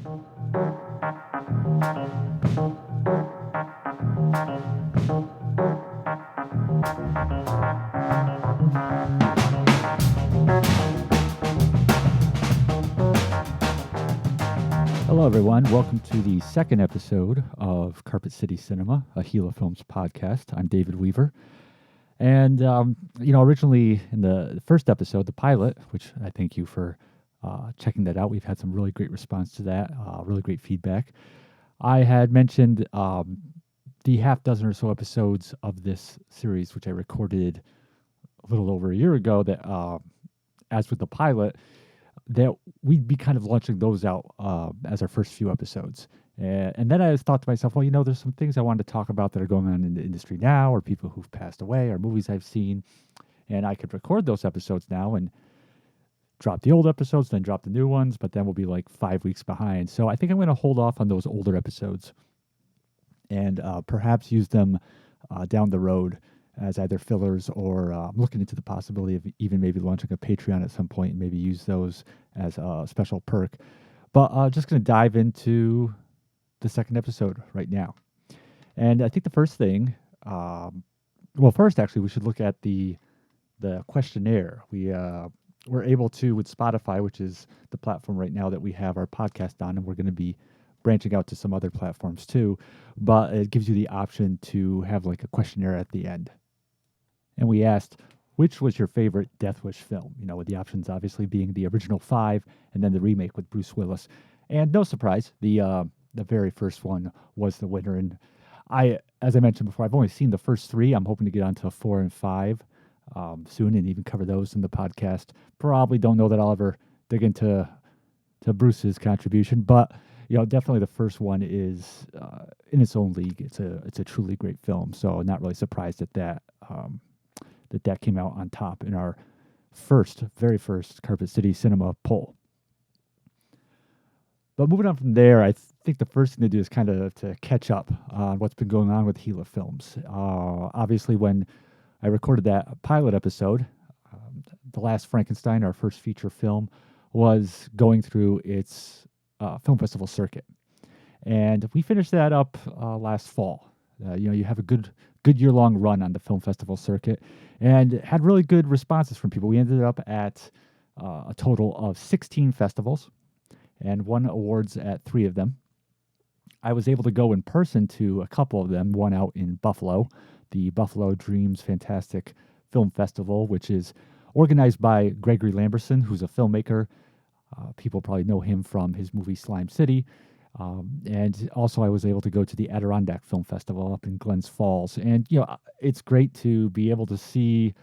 Hello, everyone. Welcome to the second episode of Carpet City Cinema, a Gila Films podcast. I'm David Weaver. And, originally in the first episode, the pilot, which I thank you for checking that out. We've had some really great response to that, really great feedback. I had mentioned the half dozen or so episodes of this series, which I recorded a little over a year ago, that, as with the pilot, that we'd be kind of launching those out as our first few episodes. And then I thought to myself, well, there's some things I wanted to talk about that are going on in the industry now, or people who've passed away, or movies I've seen. And I could record those episodes now and drop the old episodes, then drop the new ones, but then we'll be like 5 weeks behind. So I think I'm going to hold off on those older episodes and perhaps use them down the road as either fillers, or I'm looking into the possibility of even maybe launching a Patreon at some point and maybe use those as a special perk. But just going to dive into the second episode right now. And I think the first thing, first actually, we should look at the questionnaire. We were able to, with Spotify, which is the platform right now that we have our podcast on, and we're going to be branching out to some other platforms too, but it gives you the option to have like a questionnaire at the end. And we asked, which was your favorite Death Wish film? With the options obviously being the original 5 and then the remake with Bruce Willis. And no surprise, the very first one was the winner. And as I mentioned before, I've only seen the first 3. I'm hoping to get on to 4 and 5 soon and even cover those in the podcast. Probably don't know that I'll ever dig into Bruce's contribution, but definitely the first one is in its own league. It's a truly great film. So not really surprised at that. That came out on top in our very first Carpet City Cinema poll. But moving on from there, I think the first thing to do is kind of to catch up on what's been going on with Gila Films. Obviously, when I recorded that pilot episode, The Last Frankenstein, our first feature film, was going through its film festival circuit. And we finished that up last fall. You have a good year-long run on the film festival circuit, and had really good responses from people. We ended up at a total of 16 festivals and won awards at 3 of them. I was able to go in person to a couple of them, one out in Buffalo, the Buffalo Dreams Fantastic Film Festival, which is organized by Gregory Lamberson, who's a filmmaker. People probably know him from his movie Slime City. And also I was able to go to the Adirondack Film Festival up in Glens Falls. And, it's great to be able to see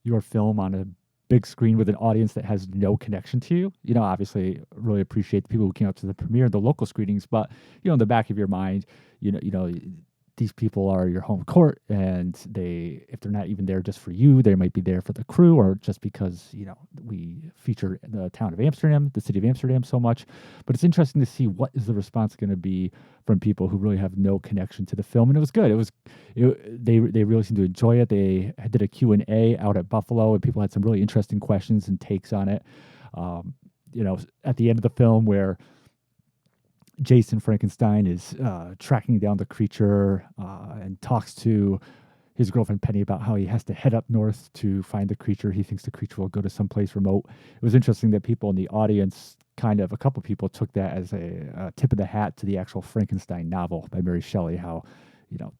your film on a big screen with an audience that has no connection to you. Obviously really appreciate the people who came out to the premiere, the local screenings, but, in the back of your mind, these people are your home court, and if they're not even there just for you, they might be there for the crew, or just because, we feature the town of Amsterdam, the city of Amsterdam so much. But it's interesting to see what is the response going to be from people who really have no connection to the film. And it was good. They really seemed to enjoy it. They did a Q&A out at Buffalo, and people had some really interesting questions and takes on it. At the end of the film, where Jason Frankenstein is tracking down the creature and talks to his girlfriend Penny about how he has to head up north to find the creature. He thinks the creature will go to someplace remote. It was interesting that people in the audience, a couple people took that as a tip of the hat to the actual Frankenstein novel by Mary Shelley, how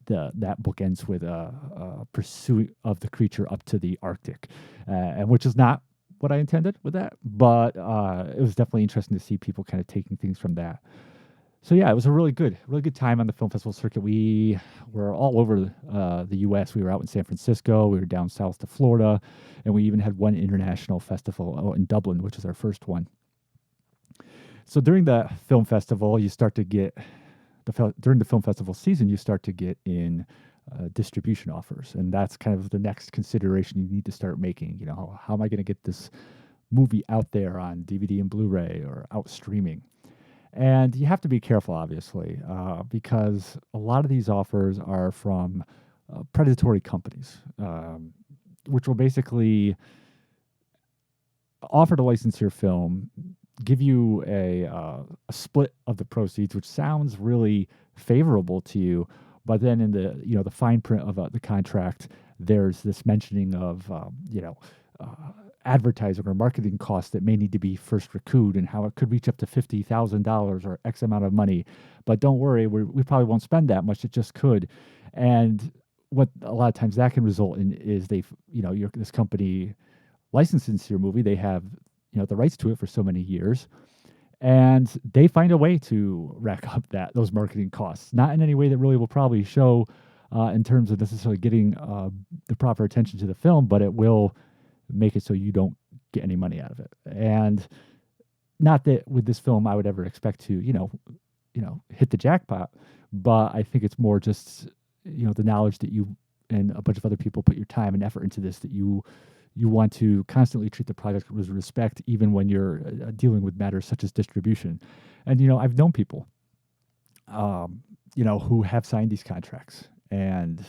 that book ends with a pursuit of the creature up to the Arctic, and which is not what I intended with that, but it was definitely interesting to see people kind of taking things from that. So yeah, it was a really good time on the film festival circuit. We were all over the U.S. We were out in San Francisco. We were down south to Florida, and we even had one international festival in Dublin, which is our first one. So during the film festival, you start to get during the film festival season, you start to get in distribution offers, and that's kind of the next consideration you need to start making. How am I going to get this movie out there on DVD and Blu-ray or out streaming? And you have to be careful, obviously, because a lot of these offers are from predatory companies, which will basically offer to license your film give you a split of the proceeds, which sounds really favorable to you. But then in the the fine print of the contract, there's this mentioning of uh, advertising or marketing costs that may need to be first recouped, and how it could reach up to $50,000 or X amount of money. But don't worry, we probably won't spend that much. It just could. And what a lot of times that can result in is this company licenses your movie. They have the rights to it for so many years, and they find a way to rack up those marketing costs, not in any way that really will probably show in terms of necessarily getting the proper attention to the film, but it will make it so you don't get any money out of it. And not that with this film I would ever expect to hit the jackpot, but I think it's more just the knowledge that you and a bunch of other people put your time and effort into this, that you want to constantly treat the product with respect, even when you're dealing with matters such as distribution. And I've known people, who have signed these contracts and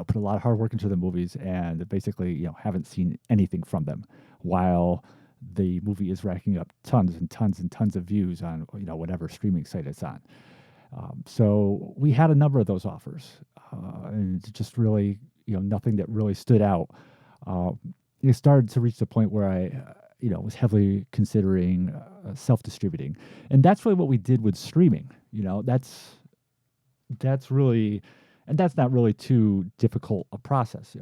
put a lot of hard work into the movies, and basically haven't seen anything from them, while the movie is racking up tons and tons and tons of views on whatever streaming site it's on. So we had a number of those offers, and just really nothing that really stood out. It started to reach the point where I, was heavily considering self-distributing, and that's really what we did with streaming. That's really, and that's not really too difficult a process.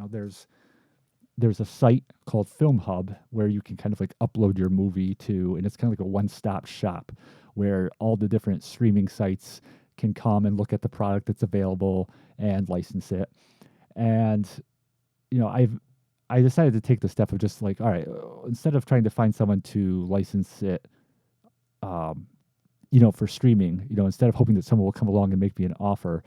There's a site called Film Hub where you can kind of like upload your movie to, and it's kind of like a one-stop shop where all the different streaming sites can come and look at the product that's available and license it. And I decided to take the step of just like, all right, instead of trying to find someone to license it, for streaming, instead of hoping that someone will come along and make me an offer,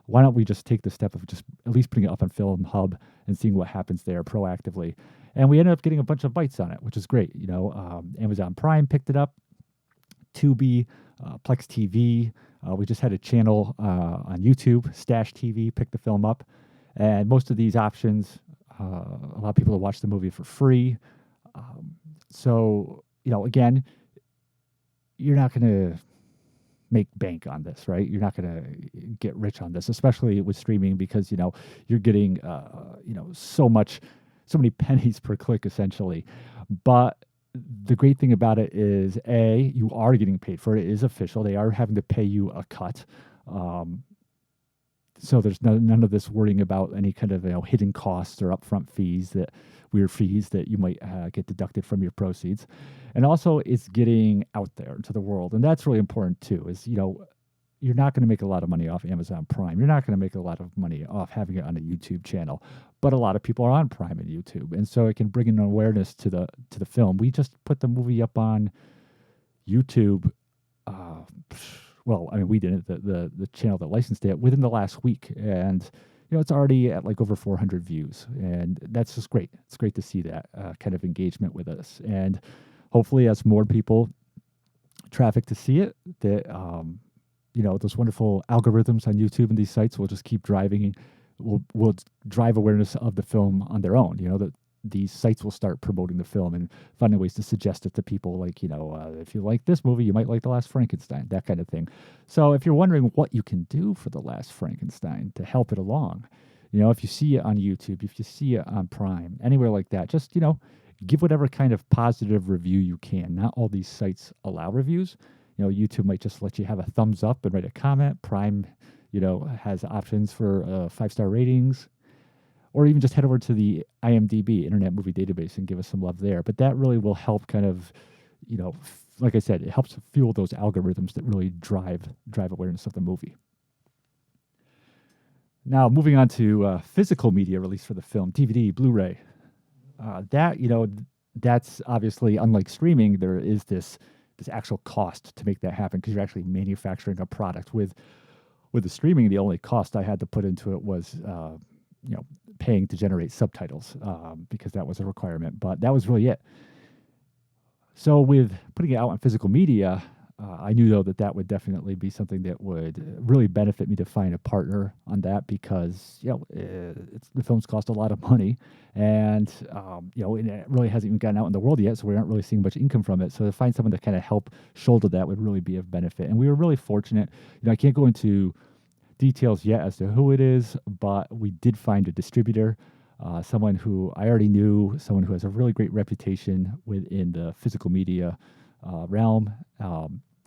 why don't we just take the step of just at least putting it up on Film Hub and seeing what happens there proactively? And we ended up getting a bunch of bites on it, which is great. Amazon Prime picked it up, Tubi, Plex TV. We just had a channel on YouTube, Stash TV, picked the film up. And most of these options allow people to watch the movie for free. So, again, you're not going to make bank on this, right? You're not going to get rich on this, especially with streaming, because, you're getting, so many pennies per click, essentially. But the great thing about it is, A, you are getting paid for it. It is official. They are having to pay you a cut. So there's none of this worrying about any kind of hidden costs or upfront fees, weird fees that you might get deducted from your proceeds. And also, it's getting out there into the world, and that's really important too. Is you're not going to make a lot of money off Amazon Prime. You're not going to make a lot of money off having it on a YouTube channel, but a lot of people are on Prime and YouTube, and so it can bring an awareness to the film. We just put the movie up on YouTube. Well, I mean, we didn't. The channel that licensed it within the last week, and it's already at like over 400 views, and that's just great. It's great to see that kind of engagement with us, and hopefully, as more people traffic to see it, that those wonderful algorithms on YouTube and these sites will just keep will drive awareness of the film on their own. That these sites will start promoting the film and finding ways to suggest it to people, like, if you like this movie, you might like The Last Frankenstein, that kind of thing. So if you're wondering what you can do for The Last Frankenstein to help it along, if you see it on YouTube, if you see it on Prime, anywhere like that, just, give whatever kind of positive review you can. Not all these sites allow reviews. YouTube might just let you have a thumbs up and write a comment. Prime, has options for 5-star ratings, or even just head over to the IMDb, Internet Movie Database, and give us some love there. But that really will help kind of, like I said, it helps fuel those algorithms that really drive awareness of the movie. Now, moving on to physical media release for the film, DVD, Blu-ray. That's obviously, unlike streaming, there is this actual cost to make that happen, because you're actually manufacturing a product. With the streaming, the only cost I had to put into it was paying to generate subtitles, because that was a requirement, but that was really it. So with putting it out on physical media, I knew though that that would definitely be something that would really benefit me to find a partner on that because the films cost a lot of money, and and it really hasn't even gotten out in the world yet, so we aren't really seeing much income from it. So to find someone to kind of help shoulder that would really be of benefit. And we were really fortunate. I can't go into details yet as to who it is, but we did find a distributor, someone who I already knew, someone who has a really great reputation within the physical media realm.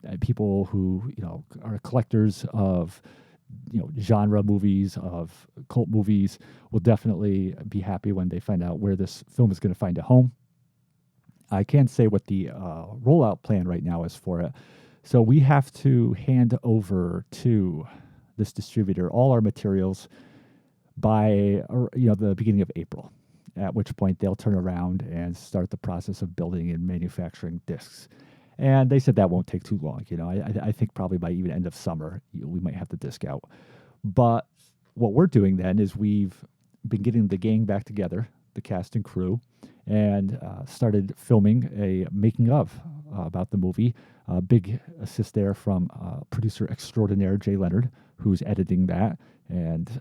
And people who are collectors of genre movies, of cult movies, will definitely be happy when they find out where this film is going to find a home. I can't say what the rollout plan right now is for it. So we have to hand over to this distributor all our materials by the beginning of April, at which point they'll turn around and start the process of building and manufacturing discs. And they said that won't take too long. I think probably by even end of summer, we might have the disc out. But what we're doing then is we've been getting the gang back together, the cast and crew, and started filming a making of about the movie. Big assist there from producer extraordinaire Jay Leonard, who's editing that. And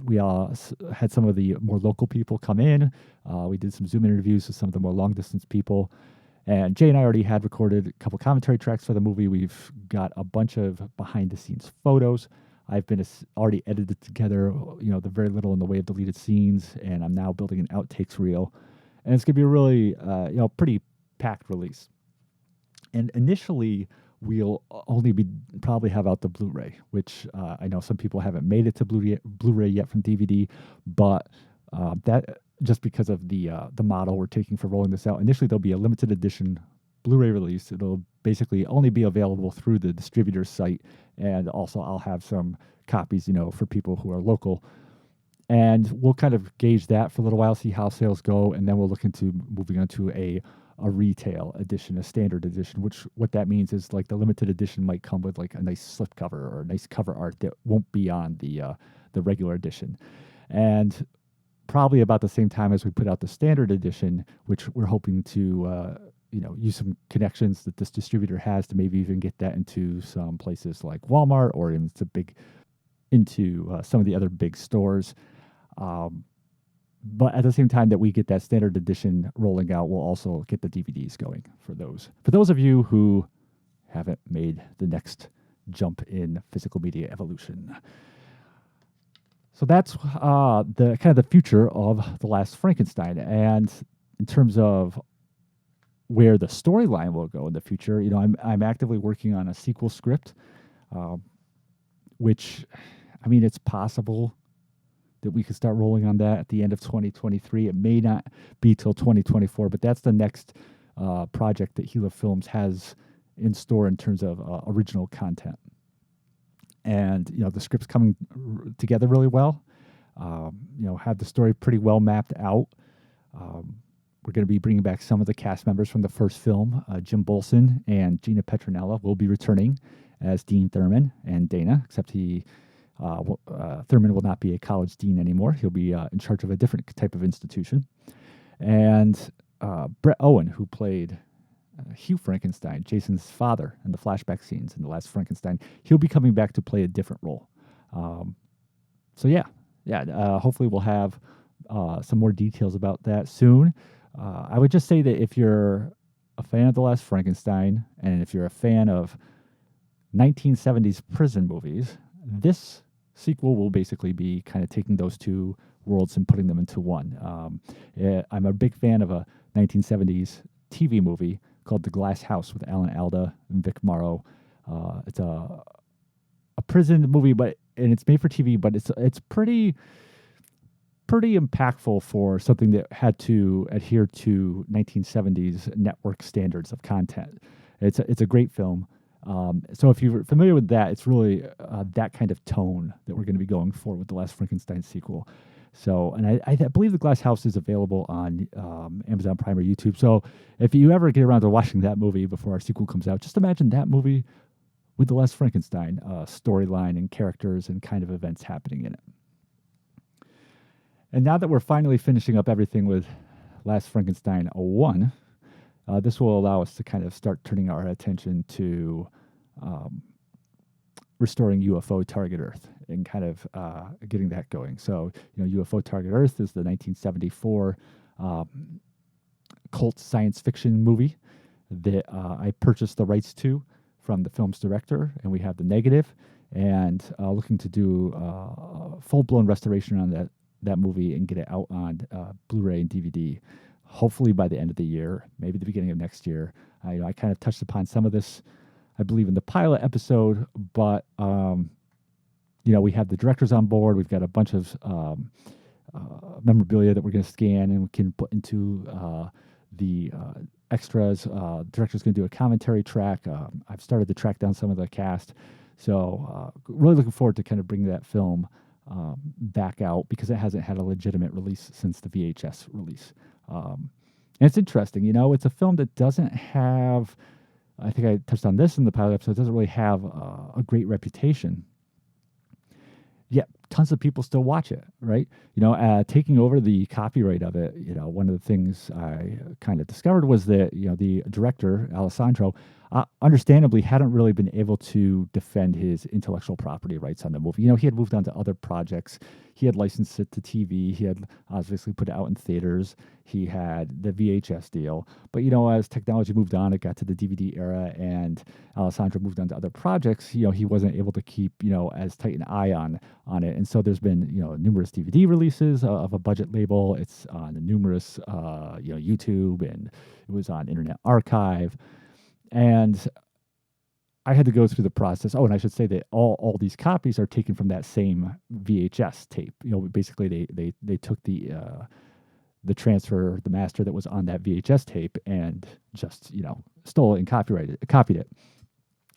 we all had some of the more local people come in. We did some Zoom interviews with some of the more long distance people. And Jay and I already had recorded a couple commentary tracks for the movie. We've got a bunch of behind-the-scenes photos. I've been already edited together, the very little in the way of deleted scenes, and I'm now building an outtakes reel. And it's going to be a really, pretty packed release. And initially, we'll only probably have out the Blu-ray, which I know some people haven't made it to Blu-ray yet from DVD, but that just because of the model we're taking for rolling this out. Initially, there'll be a limited edition Blu-ray release. It'll basically only be available through the distributor's site, and also I'll have some copies, for people who are local. And we'll kind of gauge that for a little while, see how sales go, and then we'll look into moving on to a retail edition, a standard edition, which what that means is like the limited edition might come with like a nice slipcover or a nice cover art that won't be on the regular edition. And probably about the same time as we put out the standard edition, which we're hoping to use some connections that this distributor has to maybe even get that into some places like Walmart or into some of the other big stores. But at the same time that we get that standard edition rolling out, we'll also get the DVDs going for those. For those of you who haven't made the next jump in physical media evolution. So that's the kind of the future of The Last Frankenstein. And in terms of where the storyline will go in the future, I'm actively working on a sequel script, which, it's possible that we could start rolling on that at the end of 2023. It may not be till 2024, but that's the next project that Gila Films has in store in terms of original content. And, the script's coming together really well. Have the story pretty well mapped out. We're going to be bringing back some of the cast members from the first film. Jim Bolson and Gina Petronella will be returning as Dean Thurman and Dana, except Thurman will not be a college dean anymore. He'll be in charge of a different type of institution. And Brett Owen, who played Hugh Frankenstein, Jason's father, in the flashback scenes in The Last Frankenstein, he'll be coming back to play a different role. Hopefully we'll have some more details about that soon. I would just say that if you're a fan of The Last Frankenstein, and if you're a fan of 1970s prison movies, this sequel will basically be kind of taking those two worlds and putting them into one. I'm a big fan of a 1970s TV movie called The Glass House with Alan Alda and Vic Morrow. It's a prison movie, and it's made for TV, but it's pretty impactful for something that had to adhere to 1970s network standards of content. It's a great film. So if you're familiar with that, it's really that kind of tone that we're going to be going for with The Last Frankenstein sequel. So, and I believe The Glass House is available on Amazon Prime or YouTube. So if you ever get around to watching that movie before our sequel comes out, just imagine that movie with The Last Frankenstein storyline and characters and kind of events happening in it. And now that we're finally finishing up everything with Last Frankenstein 1, This will allow us to kind of start turning our attention to um, restoring UFO Target Earth and kind of getting that going. So, UFO Target Earth is the 1974 um, cult science fiction movie that I purchased the rights to from the film's director, and we have the negative, and looking to do a full-blown restoration on that movie and get it out on Blu-ray and DVD, hopefully by the end of the year, maybe the beginning of next year. I kind of touched upon some of this, I believe, in the pilot episode, but we have the directors on board. We've got a bunch of memorabilia that we're going to scan and we can put into the extras. Director's going to do a commentary track. I've started to track down some of the cast, so really looking forward to kind of bringing that film back out because it hasn't had a legitimate release since the VHS release. And it's interesting, it's a film that doesn't have, I think I touched on this in the pilot episode, it doesn't really have a great reputation. Yet tons of people still watch it, right? Taking over the copyright of it, one of the things I kind of discovered was that, the director, Alessandro, understandably hadn't really been able to defend his intellectual property rights on the movie. He had moved on to other projects. He had licensed it to TV. He had obviously put it out in theaters. He had the VHS deal. But, as technology moved on, it got to the DVD era and Alessandro moved on to other projects. He wasn't able to keep, as tight an eye on it. And so there's been, numerous DVD releases of a budget label. It's on numerous, YouTube, and it was on Internet Archive. And I had to go through the process. Oh, and I should say that all these copies are taken from that same VHS tape. Basically they took the transfer, the master that was on that VHS tape, and just stole it and copied it,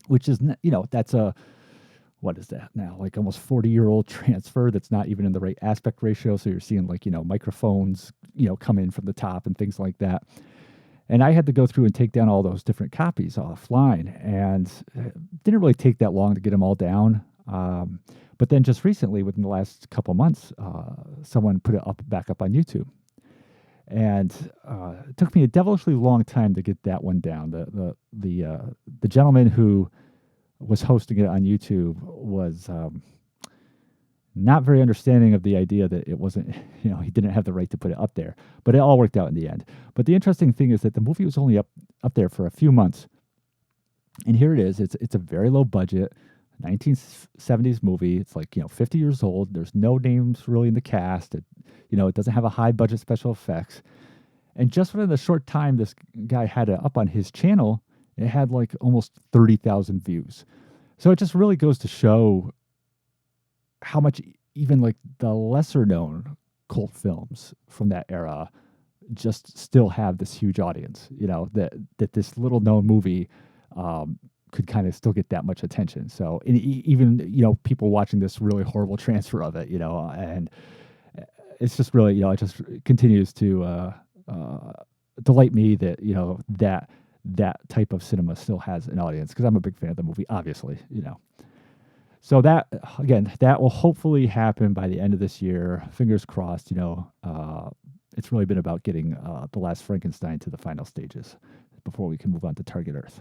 which is that's a, what is that now? Like almost 40-year-old transfer that's not even in the right aspect ratio. So you're seeing microphones come in from the top and things like that. And I had to go through and take down all those different copies offline, and it didn't really take that long to get them all down. But then just recently, within the last couple months, someone put it back up on YouTube, and it took me a devilishly long time to get that one down. The gentleman who was hosting it on YouTube was not very understanding of the idea that it wasn't, he didn't have the right to put it up there. But it all worked out in the end. But the interesting thing is that the movie was only up there for a few months. And here it is. It's a very low budget 1970s movie. It's 50 years old. There's no names really in the cast. It doesn't have a high budget special effects. And just within the short time this guy had it up on his channel, it had almost 30,000 views. So it just really goes to show how much even the lesser known cult films from that era just still have this huge audience, that this little known movie could kind of still get that much attention. So even, people watching this really horrible transfer of it, and it's just really, it just continues to delight me that, that type of cinema still has an audience, because I'm a big fan of the movie, obviously, So that, again, that will hopefully happen by the end of this year. Fingers crossed, it's really been about getting The Last Frankenstein to the final stages before we can move on to Target Earth.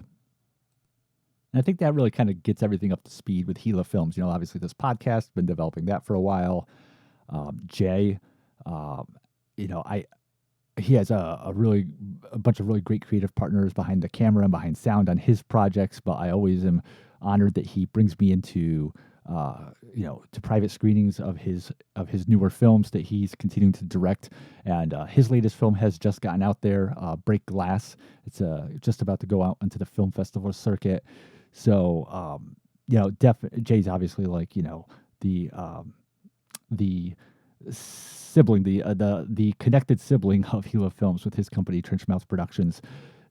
And I think that really kind of gets everything up to speed with Gila Films. Obviously this podcast, been developing that for a while. Jay, he has a bunch of really great creative partners behind the camera and behind sound on his projects, but I always am honored that he brings me into to private screenings of his newer films that he's continuing to direct. And his latest film has just gotten out there, Break Glass. It's just about to go out onto the film festival circuit. So Jay's obviously the sibling, the connected sibling of Gila Films with his company Trenchmouth Productions.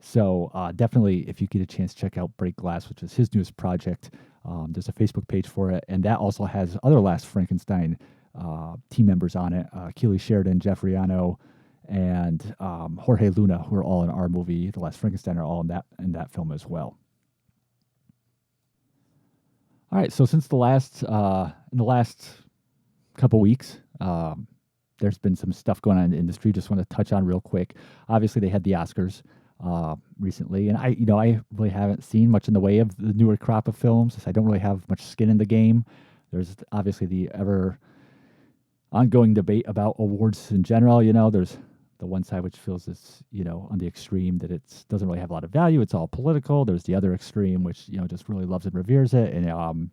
So definitely, if you get a chance, check out Break Glass, which is his newest project. There's a Facebook page for it, and that also has other Last Frankenstein team members on it. Keely Sheridan, Jeff Riano, and Jorge Luna, who are all in our movie, The Last Frankenstein, are all in that film as well. All right, so since in the last couple weeks, there's been some stuff going on in the industry. Just want to touch on real quick. Obviously, they had the Oscars. recently, and I really haven't seen much in the way of the newer crop of films. I don't really have much skin in the game. There's obviously the ever ongoing debate about awards in general. There's the one side which feels it's on the extreme that it doesn't really have a lot of value. It's all political. There's the other extreme which just really loves and reveres it, and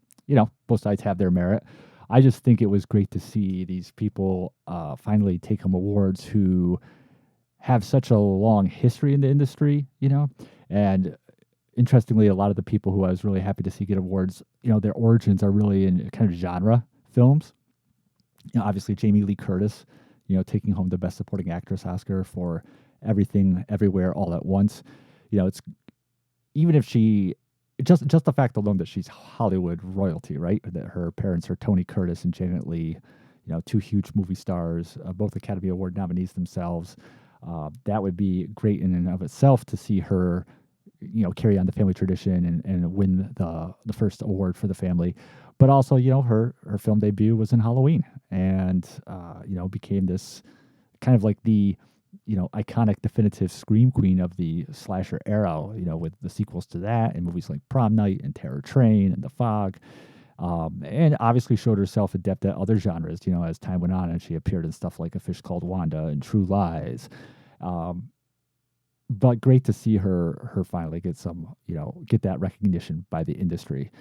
both sides have their merit. I just think it was great to see these people finally take home awards who have such a long history in the industry, and interestingly, a lot of the people who I was really happy to see get awards, their origins are really in kind of genre films. Obviously Jamie Lee Curtis, taking home the Best Supporting Actress Oscar for Everything, Everywhere, All at Once. It's even if she just the fact alone that she's Hollywood royalty, right? That her parents are Tony Curtis and Janet Leigh, two huge movie stars, both Academy Award nominees themselves. That would be great in and of itself to see her, carry on the family tradition and win the first award for the family. But also, her film debut was in Halloween, and became this kind of like the iconic definitive scream queen of the slasher era. With the sequels to that and movies like Prom Night and Terror Train and The Fog. And obviously showed herself adept at other genres, as time went on, and she appeared in stuff like A Fish Called Wanda and True Lies. But great to see her finally get get that recognition by the industry.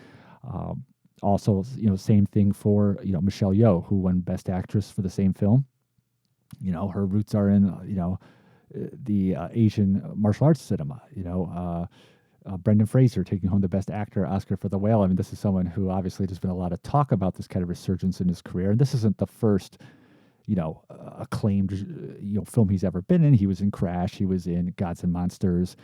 Also, same thing for, Michelle Yeoh, who won Best Actress for the same film. Her roots are in, the Asian martial arts cinema, Brendan Fraser taking home the Best Actor Oscar for The Whale. I mean, this is someone who obviously there's been a lot of talk about this kind of resurgence in his career. And this isn't the first, acclaimed, film he's ever been in. He was in Crash. He was in Gods and Monsters,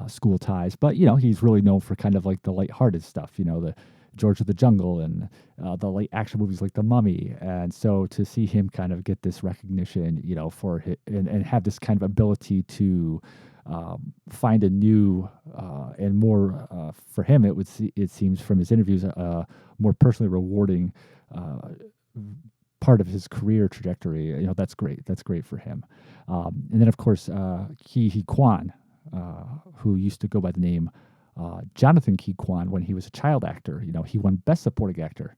School Ties. But, he's really known for kind of like the lighthearted stuff, the George of the Jungle and the late action movies like The Mummy. And so to see him kind of get this recognition, for his, and have this kind of ability to find a new and more for him, it seems from his interviews, more personally rewarding part of his career trajectory. That's great. That's great for him. And then of course, Ke Huy Quan, who used to go by the name Jonathan Ke Quan when he was a child actor. He won Best Supporting Actor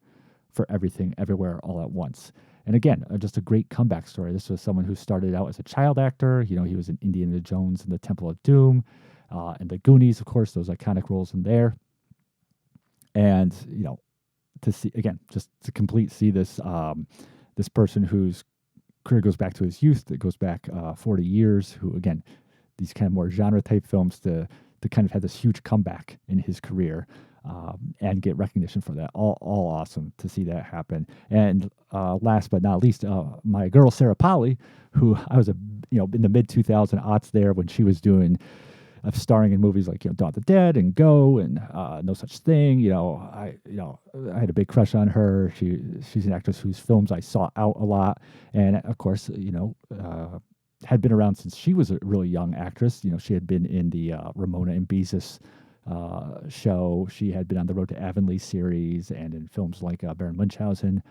for Everything, Everywhere, All at Once. And again, just a great comeback story. This was someone who started out as a child actor. He was in Indiana Jones and the Temple of Doom, and the Goonies, of course, those iconic roles in there. And, to see, again, just to see this, this person whose career goes back to his youth, that goes back 40 years, who, again, these kind of more genre type films to kind of have this huge comeback in his career. And get recognition for that. All awesome to see that happen. And last but not least, my girl Sarah Polley, who I was in the mid 2000 aughts there when she was doing starring in movies like Dawn of the Dead and Go and No Such Thing. I had a big crush on her. She's an actress whose films I sought out a lot, and of course had been around since she was a really young actress. She had been in the Ramona and Beezus show. She had been on the Road to Avonlea series and in films like Baron Munchausen.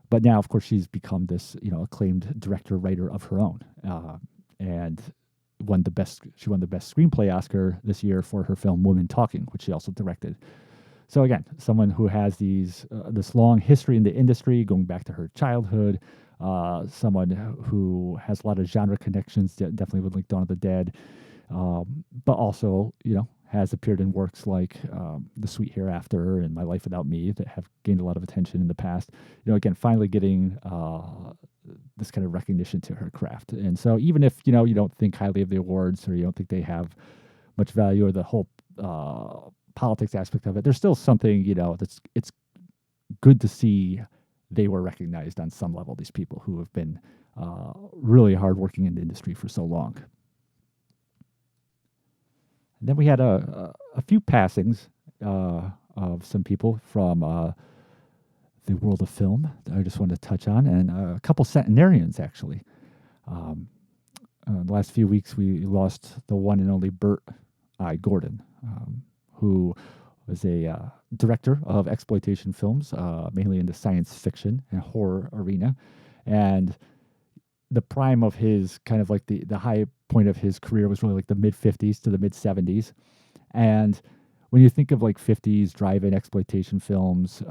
But now, of course, she's become this, acclaimed director writer of her own, and won the best. She won the Best Screenplay Oscar this year for her film Women Talking, which she also directed. So again, someone who has this long history in the industry, going back to her childhood. Someone who has a lot of genre connections, definitely with like Dawn of the Dead, but also, has appeared in works like The Sweet Hereafter and My Life Without Me that have gained a lot of attention in the past. Again, finally getting this kind of recognition to her craft. And so even if, you don't think highly of the awards or you don't think they have much value or the whole politics aspect of it, there's still something, it's good to see they were recognized on some level, these people who have been really hardworking in the industry for so long. And then we had a few passings of some people from the world of film that I just wanted to touch on, and a couple centenarians, actually. The last few weeks, we lost the one and only Burt I. Gordon, who was a director of exploitation films, mainly in the science fiction and horror arena. And the prime of his kind of like the high point of his career was really like the mid 50s to the mid 70s. And when you think of like 50s drive-in exploitation films,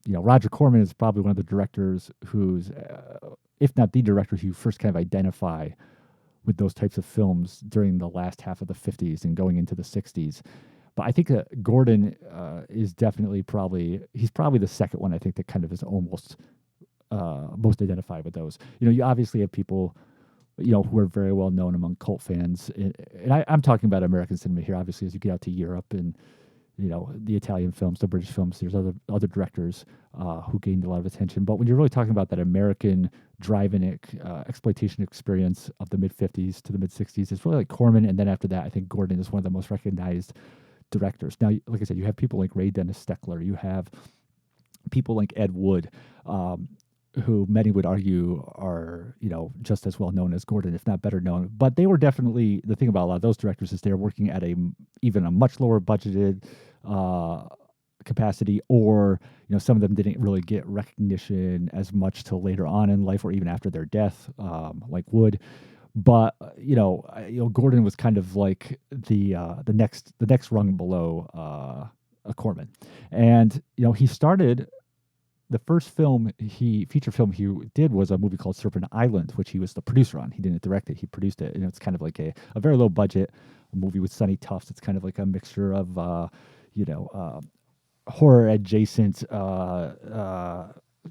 Roger Corman is probably one of the directors who's, if not the director, who first kind of identify with those types of films during the last half of the 50s and going into the 60s. But I think that Gordon is definitely he's probably the second one I think that kind of is almost most identified with those. You obviously have people, who are very well known among cult fans. And I'm talking about American cinema here. Obviously, as you get out to Europe and, the Italian films, the British films, there's other directors who gained a lot of attention. But when you're really talking about that American drive-in exploitation experience of the mid-50s to the mid-60s, it's really like Corman. And then after that, I think Gordon is one of the most recognized directors. Now, like I said, you have people like Ray Dennis Steckler. You have people like Ed Wood, who many would argue are, just as well known as Gordon, if not better known. But they were definitely, the thing about a lot of those directors is they're working at even a much lower budgeted capacity, or, some of them didn't really get recognition as much till later on in life or even after their death, like Wood. But Gordon was kind of like the next rung below Corman, and he started. The first feature film he did was a movie called Serpent Island, which he was the producer on. He didn't direct it; he produced it, and it's kind of like a very low budget movie with Sonny Tufts. It's kind of like a mixture of horror adjacent,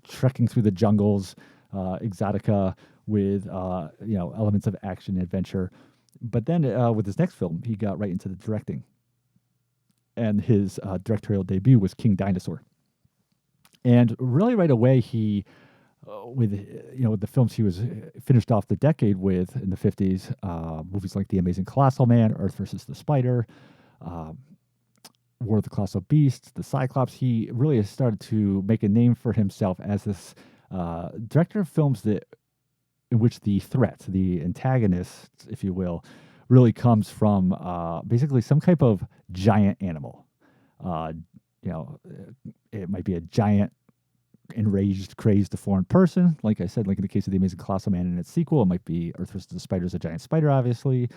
trekking through the jungles, exotica with elements of action and adventure. But then with his next film, he got right into the directing, and his directorial debut was King Dinosaur. And really, right away, he, with the films he was finished off the decade with in the 50s, movies like The Amazing Colossal Man, Earth versus the Spider, War of the Colossal Beasts, The Cyclops, he really has started to make a name for himself as this director of films in which the threat, the antagonist, if you will, really comes from basically some type of giant animal. It might be a giant, enraged, crazed, deformed person. Like I said, like in the case of The Amazing Colossal Man and its sequel, it might be Earth vs. the Spider is a giant spider, obviously.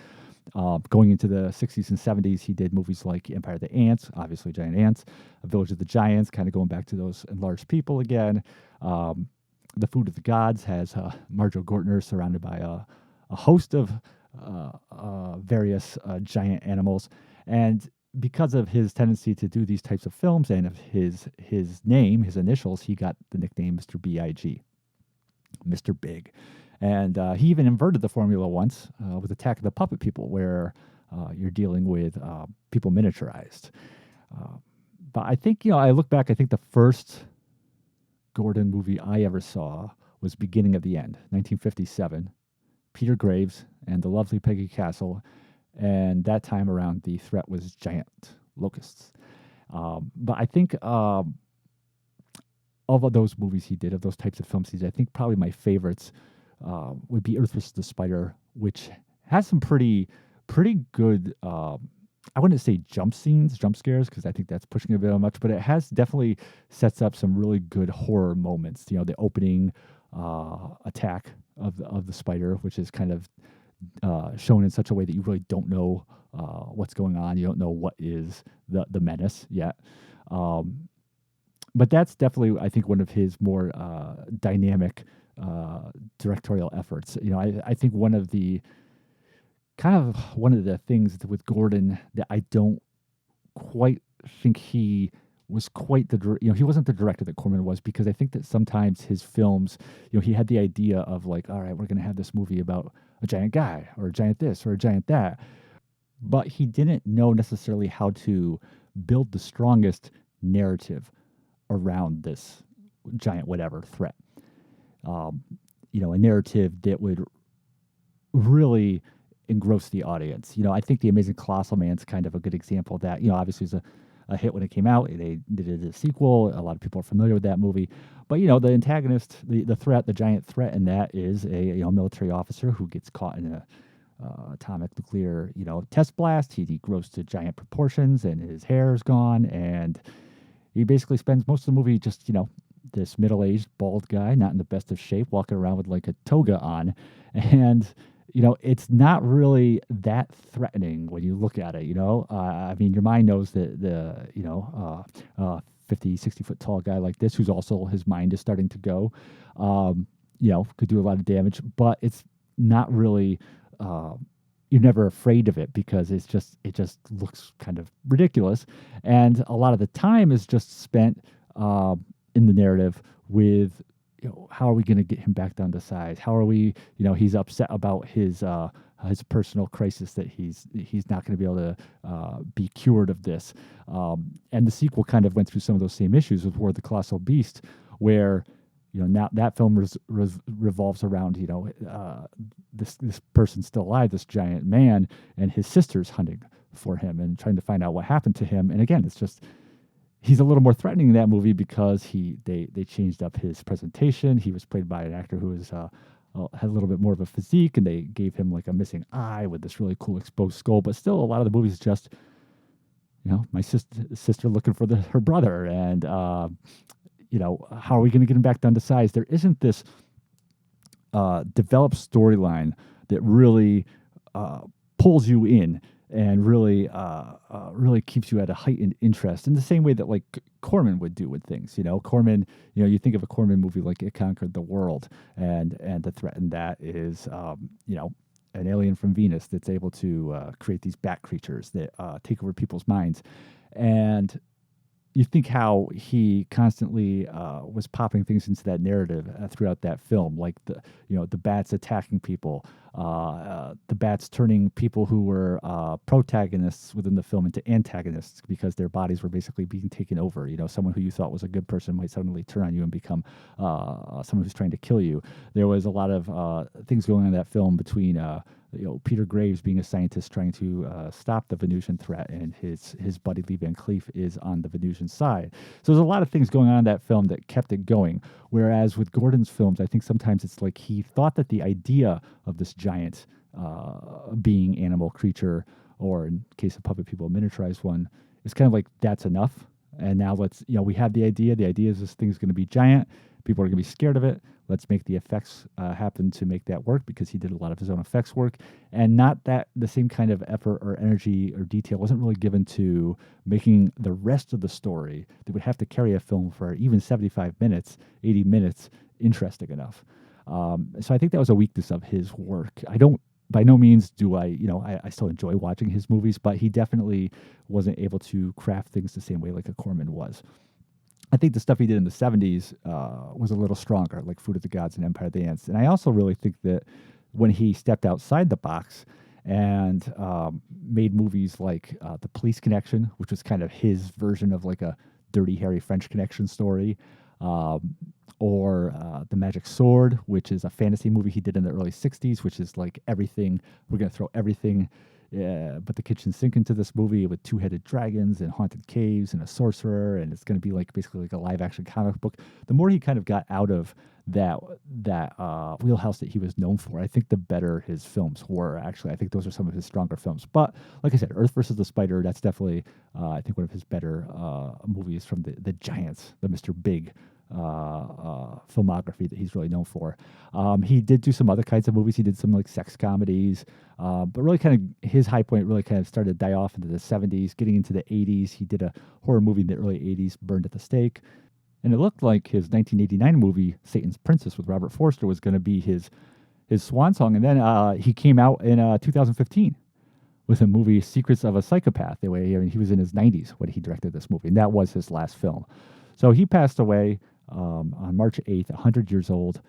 Going into the 60s and 70s, he did movies like Empire of the Ants, obviously giant ants, A Village of the Giants, kind of going back to those enlarged people again. The Food of the Gods has Marjoe Gortner surrounded by a host of various giant animals. And because of his tendency to do these types of films and of his name, his initials, he got the nickname Mr. B.I.G., Mr. Big. And he even inverted the formula once with Attack of the Puppet People, where you're dealing with people miniaturized. But I think, I look back, I think the first Gordon movie I ever saw was Beginning of the End, 1957. Peter Graves and the lovely Peggy Castle. And that time around, the threat was giant locusts. But I think of those movies he did, of those types of films he did, I think probably my favorites would be Earth vs. the Spider, which has some pretty good, I wouldn't say jump scares, because I think that's pushing it a bit much, but it has definitely sets up some really good horror moments. The opening attack of the spider, which is kind of shown in such a way that you really don't know what's going on. You don't know what is the menace yet. But that's definitely, I think, one of his more dynamic directorial efforts. I think one of the things with Gordon that I don't quite think he was quite he wasn't the director that Corman was, because I think that sometimes his films, he had the idea of like, all right, we're going to have this movie about a giant guy or a giant this or a giant that, but he didn't know necessarily how to build the strongest narrative around this giant whatever threat. A narrative that would really engross the audience. I think The Amazing Colossal Man's kind of a good example of that. Obviously it's a hit when it came out. They did a sequel. A lot of people are familiar with that movie. But, the antagonist, the threat, the giant threat in that is a military officer who gets caught in a atomic nuclear, test blast. He grows to giant proportions and his hair is gone. And he basically spends most of the movie just, this middle-aged, bald guy, not in the best of shape, walking around with like a toga on. And it's not really that threatening when you look at it, I mean, your mind knows that 50, 60-foot tall guy like this, who's also, his mind is starting to go, could do a lot of damage, but it's not really, you're never afraid of it because it just looks kind of ridiculous. And a lot of the time is just spent in the narrative with, how are we going to get him back down to size? How are we, he's upset about his personal crisis that he's not going to be able to be cured of this. And the sequel kind of went through some of those same issues with War of the Colossal Beast, where, now that film revolves around, this person's still alive, this giant man, and his sister's hunting for him and trying to find out what happened to him. And again, it's just, he's a little more threatening in that movie because they changed up his presentation. He was played by an actor who was had a little bit more of a physique, and they gave him like a missing eye with this really cool exposed skull. But still, a lot of the movies just, my sister looking for her brother, and how are we going to get him back down to size? There isn't this developed storyline that really pulls you in and really keeps you at a heightened interest in the same way that like Corman would do with things. Corman, you think of a Corman movie like It Conquered the World, and the threat in that is, an alien from Venus that's able to create these bat creatures that take over people's minds. And you think how he constantly was popping things into that narrative throughout that film, like the bats attacking people, the bats turning people who were protagonists within the film into antagonists because their bodies were basically being taken over. Someone who you thought was a good person might suddenly turn on you and become someone who's trying to kill you. There was a lot of things going on in that film between Peter Graves being a scientist trying to stop the Venusian threat, and his buddy Lee Van Cleef is on the Venusian side. So there's a lot of things going on in that film that kept it going. Whereas with Gordon's films, I think sometimes it's like he thought that the idea of this giant being animal creature, or in case of Puppet People, a miniaturized one, is kind of like, that's enough. And now let's, we have the idea. The idea is this thing's going to be giant. People are going to be scared of it. Let's make the effects happen to make that work, because he did a lot of his own effects work, and not that the same kind of effort or energy or detail wasn't really given to making the rest of the story that would have to carry a film for even 75 minutes, 80 minutes, interesting enough. So I think that was a weakness of his work. By no means do I still enjoy watching his movies, but he definitely wasn't able to craft things the same way like a Corman was. I think the stuff he did in the 70s was a little stronger, like Food of the Gods and Empire of the Ants. And I also really think that when he stepped outside the box and made movies like The Police Connection, which was kind of his version of like a Dirty Harry French Connection story, or The Magic Sword, which is a fantasy movie he did in the early 60s, which is like everything, we're going to throw everything but the kitchen sink into this movie with two-headed dragons and haunted caves and a sorcerer, and it's going to be like basically like a live-action comic book. The more he kind of got out of that wheelhouse that he was known for, I think the better his films were. Actually, I think those are some of his stronger films. But like I said, Earth versus the Spider, that's definitely I think one of his better movies from the giants, the Mr. Big filmography that he's really known for. He did do some other kinds of movies. He did some like sex comedies, but really kind of his high point really kind of started to die off into the 70s, getting into the 80s. He did a horror movie in the early 80s, Burned at the Stake. And it looked like his 1989 movie, Satan's Princess with Robert Forster, was going to be his swan song. And then he came out in 2015 with a movie, Secrets of a Psychopath. I mean, he was in his 90s when he directed this movie, and that was his last film. So he passed away on March 8th, 100 years old,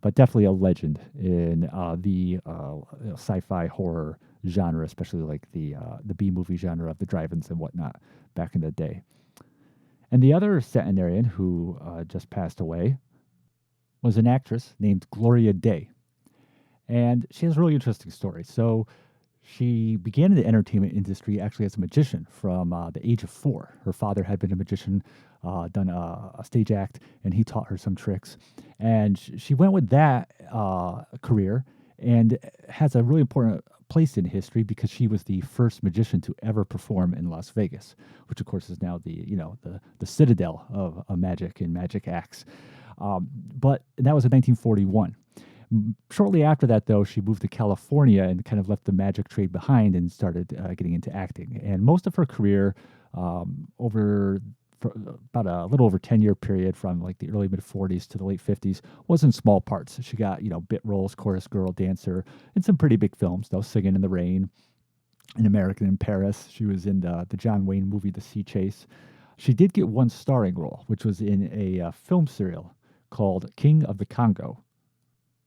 but definitely a legend in the sci-fi horror genre, especially like the B-movie genre of the drive-ins and whatnot back in the day. And the other centenarian who just passed away was an actress named Gloria Day. And she has a really interesting story. So she began in the entertainment industry actually as a magician from the age of 4. Her father had been a magician, done a stage act, and he taught her some tricks. And she went with that career and has a really important place in history because she was the first magician to ever perform in Las Vegas, which of course is now the citadel of magic and magic acts. But that was in 1941. Shortly after that, though, she moved to California and kind of left the magic trade behind and started getting into acting. And most of her career, over for about a little over 10-year period from like the early mid 40s to the late 50s, was in small parts. She got, bit roles, chorus girl, dancer, in some pretty big films, though, Singing in the Rain, An American in Paris. She was in the John Wayne movie, The Sea Chase. She did get one starring role, which was in a film serial called King of the Congo.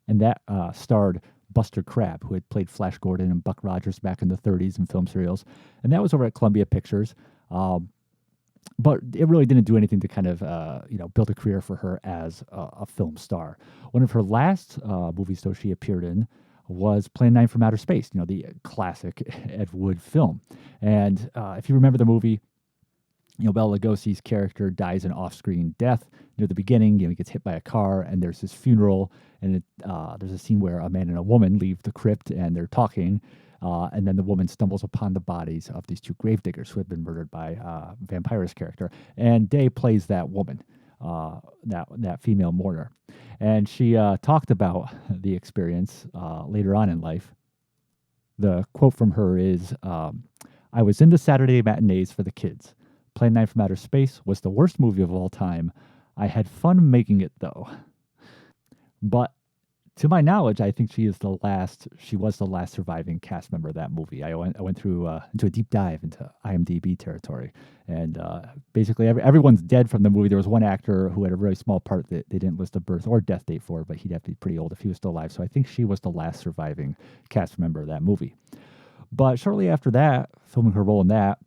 And that starred Buster Crabbe, who had played Flash Gordon and Buck Rogers back in the 30s in film serials. And that was over at Columbia Pictures. But it really didn't do anything to kind of, build a career for her as a film star. One of her last movies, though, she appeared in was Plan 9 from Outer Space, the classic Ed Wood film. And if you remember the movie, Bela Lugosi's character dies an off-screen death near the beginning. He gets hit by a car, and there's his funeral, and there's a scene where a man and a woman leave the crypt, and they're talking, and then the woman stumbles upon the bodies of these two gravediggers who had been murdered by Vampira's character, and Day plays that woman, that female mourner, and she talked about the experience later on in life. The quote from her is, "I was in the Saturday matinees for the kids. Plan 9 from Outer Space was the worst movie of all time. I had fun making it, though." But to my knowledge, I think she was the last surviving cast member of that movie. I went through into a deep dive into IMDb territory, and basically everyone's dead from the movie. There was one actor who had a very small part that they didn't list a birth or death date for, but he'd have to be pretty old if he was still alive. So I think she was the last surviving cast member of that movie. But shortly after that, filming her role in that,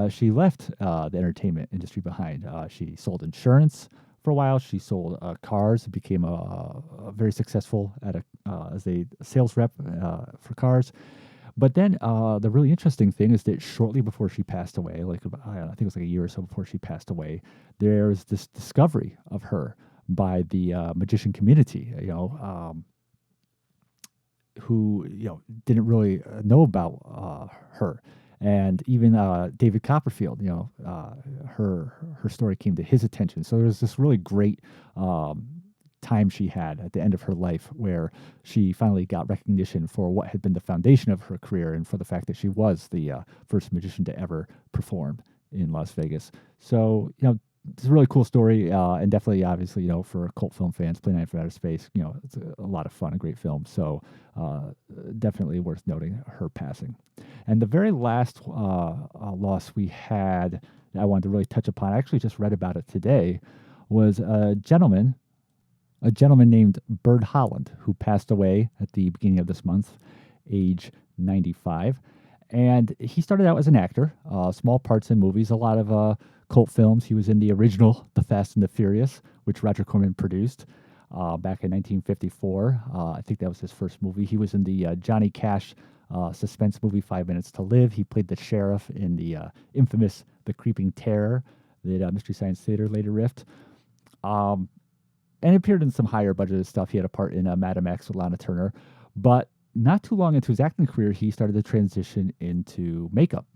she left the entertainment industry behind. She sold insurance for a while. She sold cars, became a very successful as a sales rep for cars. But then the really interesting thing is that shortly before she passed away, I think it was like a year or so before she passed away, there's this discovery of her by the magician community, who didn't really know about her. And even David Copperfield, her story came to his attention. So there was this really great time she had at the end of her life where she finally got recognition for what had been the foundation of her career and for the fact that she was the first magician to ever perform in Las Vegas. So, it's a really cool story, and definitely, obviously, for cult film fans, Plan 9 from Outer Space, it's a lot of fun, a great film. So definitely worth noting her passing. And the very last loss we had that I wanted to really touch upon, I actually just read about it today, was a gentleman named Burt Holland, who passed away at the beginning of this month, age 95. And he started out as an actor, small parts in movies, a lot of cult films. He was in the original The Fast and the Furious, which Roger Corman produced back in 1954. I think that was his first movie. He was in the Johnny Cash suspense movie 5 Minutes to Live. He played the sheriff in the infamous The Creeping Terror that Mystery Science Theater later riffed. And appeared in some higher budgeted stuff. He had a part in Madam X with Lana Turner. But not too long into his acting career, he started to transition into makeup.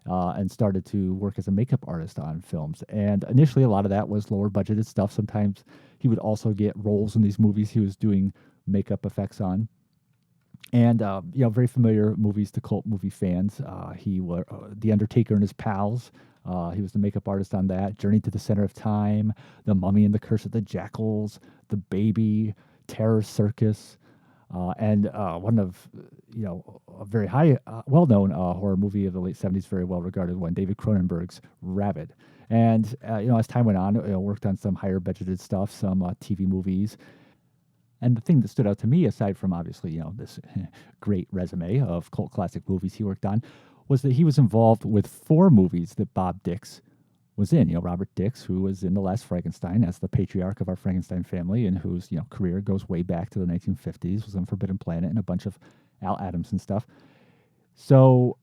And started to work as a makeup artist on films. And initially, a lot of that was lower budgeted stuff. Sometimes he would also get roles in these movies he was doing makeup effects on. And, very familiar movies to cult movie fans. He was The Undertaker and His Pals. He was the makeup artist on that. Journey to the Center of Time, The Mummy and the Curse of the Jackals, The Baby, Terror Circus. And one of, a very well-known horror movie of the late 70s, very well-regarded one, David Cronenberg's Rabid. And, as time went on, worked on some higher budgeted stuff, some TV movies. And the thing that stood out to me, aside from obviously, this great resume of cult classic movies he worked on, was that he was involved with 4 movies that Bob Dix was in. Robert Dix, who was in The Last Frankenstein as the patriarch of our Frankenstein family and whose, career goes way back to the 1950s, was on Forbidden Planet and a bunch of Al Adams and stuff. So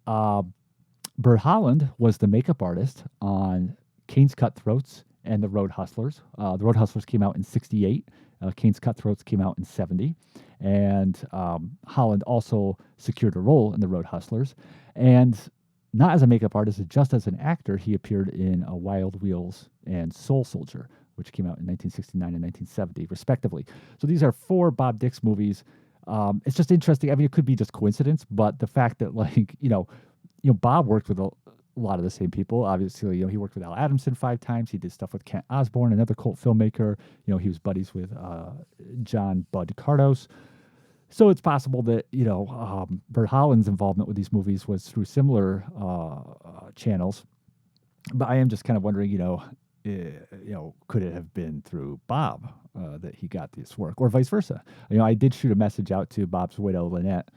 Burt Holland was the makeup artist on Kane's Cutthroats and The Road Hustlers. The Road Hustlers came out in 1968. Kane's Cutthroats came out in 1970. And Holland also secured a role in The Road Hustlers. And not as a makeup artist, just as an actor, he appeared in Wild Wheels and Soul Soldier, which came out in 1969 and 1970, respectively. So these are 4 Bob Dix movies. It's just interesting. I mean, it could be just coincidence, but the fact that, like, Bob worked with a lot of the same people. Obviously, he worked with Al Adamson 5 times. He did stuff with Kent Osborne, another cult filmmaker. He was buddies with John Bud Cardos. So it's possible that, Bert Holland's involvement with these movies was through similar channels. But I am just kind of wondering, could it have been through Bob that he got this work, or vice versa? I did shoot a message out to Bob's widow, Lynette,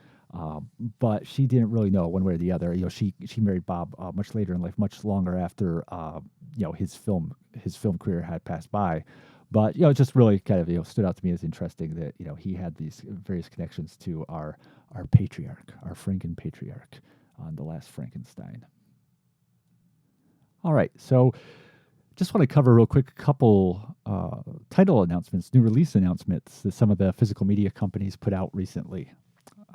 but she didn't really know one way or the other. She married Bob much later in life, much longer after his film career had passed by. But it just really kind of stood out to me as interesting that he had these various connections to our patriarch, our Franken patriarch, on The Last Frankenstein. All right, so just want to cover real quick a couple title announcements, new release announcements that some of the physical media companies put out recently.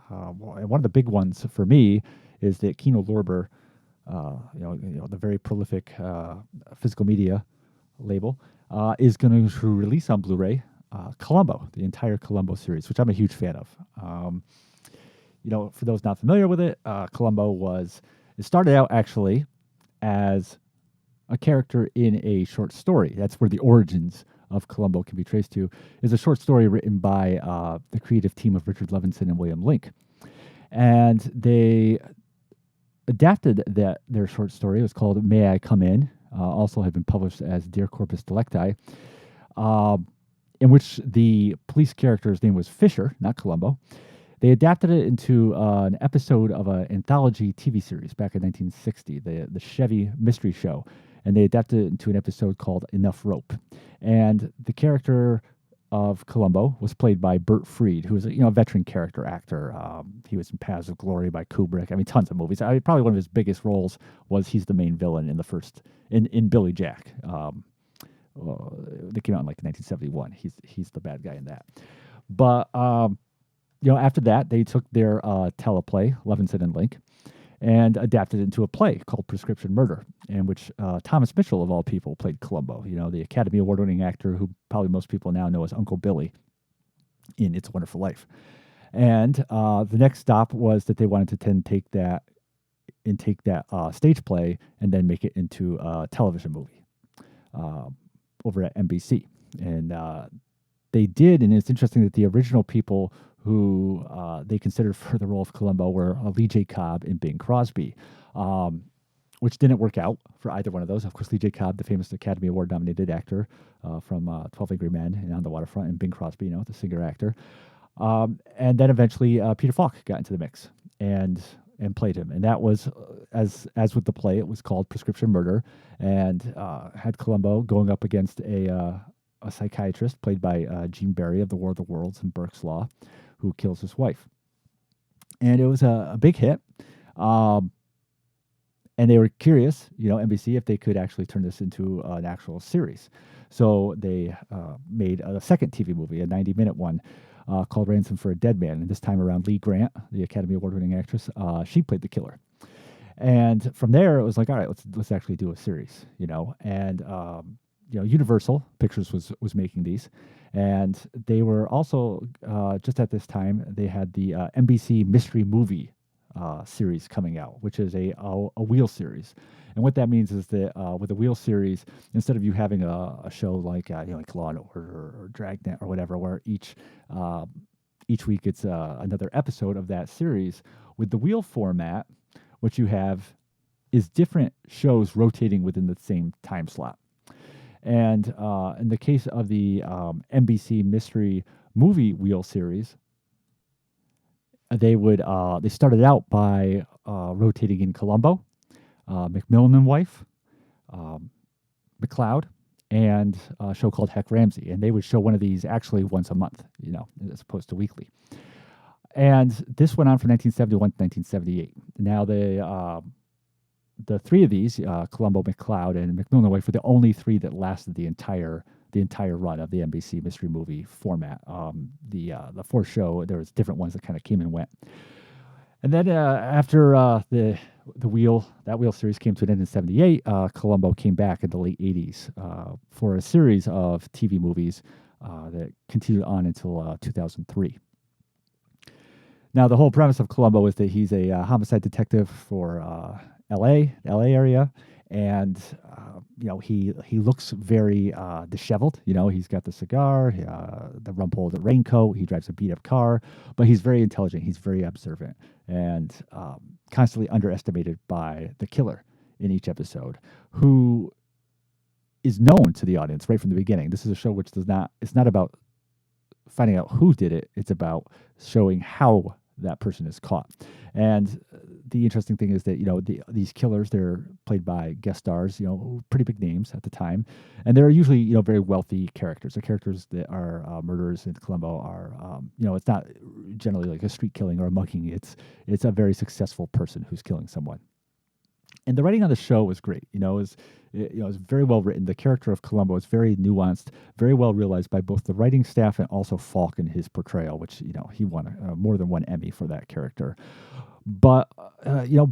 One of the big ones for me is that Kino Lorber, the very prolific physical media label, is going to release on Blu-ray Columbo, the entire Columbo series, which I'm a huge fan of. For those not familiar with it, Columbo it started out actually as a character in a short story. That's where the origins of Columbo can be traced to, is a short story written by the creative team of Richard Levinson and William Link. And they adapted their short story. It was called May I Come In, also had been published as Dear Corpus Delicti, in which the police character's name was Fisher, not Columbo. They adapted it into an episode of an anthology TV series back in 1960, the Chevy Mystery Show. And they adapted it into an episode called Enough Rope. And the character of Columbo was played by Bert Freed, who was a veteran character actor. He was in Paths of Glory by Kubrick. I mean, tons of movies. Probably one of his biggest roles was he's the main villain in Billy Jack. They came out in like 1971. He's the bad guy in that. But after that, they took their teleplay, Levinson and Link, and adapted it into a play called Prescription Murder, in which Thomas Mitchell, of all people, played Columbo, the Academy Award-winning actor who probably most people now know as Uncle Billy in It's a Wonderful Life. And the next stop was that they wanted to take that stage play and then make it into a television movie over at NBC. And they did, and it's interesting that the original people who they considered for the role of Columbo were Lee J. Cobb and Bing Crosby, which didn't work out for either one of those. Of course, Lee J. Cobb, the famous Academy Award-nominated actor from 12 Angry Men and On the Waterfront, and Bing Crosby, the singer-actor. And then eventually Peter Falk got into the mix and played him. And that was, as with the play, it was called Prescription Murder, and had Columbo going up against a psychiatrist played by Gene Barry of The War of the Worlds and Burke's Law, who kills his wife. And it was a big hit. And they were curious, NBC, if they could actually turn this into an actual series. So they made a second TV movie, a 90-minute one, called Ransom for a Dead Man. And this time around, Lee Grant, the Academy Award-winning actress, she played the killer. And from there, it was like, all right, let's actually do a series, And Universal Pictures was making these, and they were also just at this time they had the NBC Mystery Movie series coming out, which is a wheel series. And what that means is that with a wheel series, instead of you having a show like like Law and Order or Dragnet or whatever, where each week it's another episode of that series, with the wheel format, what you have is different shows rotating within the same time slot. And in the case of the NBC Mystery Movie Wheel series, they started out by rotating in Columbo, McMillan and Wife, McCloud, and a show called Heck Ramsey. And they would show one of these actually once a month, as opposed to weekly. And this went on from 1971 to 1978. Now the three of these, Columbo, McCloud, and McMillan and Wife, were the only three that lasted the entire run of the NBC Mystery Movie format. The fourth show, there was different ones that kind of came and went. And then after the wheel series came to an end in '78, Columbo came back in the late '80s for a series of TV movies that continued on until 2003. Now, the whole premise of Columbo is that he's a homicide detective for LA area, and he looks very disheveled. He's got the cigar, the rumpled raincoat. He drives a beat up car, but he's very intelligent. He's very observant, and constantly underestimated by the killer in each episode, who is known to the audience right from the beginning. This is a show which does not. It's not about finding out who did it. It's about showing how that person is caught. And the interesting thing is that these killers, they're played by guest stars, pretty big names at the time, and they're usually very wealthy characters. The characters that are murderers in Columbo are it's not generally like a street killing or a mugging. It's a very successful person who's killing someone. And the writing on the show was great. It was very well written. The character of Columbo is very nuanced, very well realized by both the writing staff and also Falk in his portrayal, which he won more than one Emmy for that character. But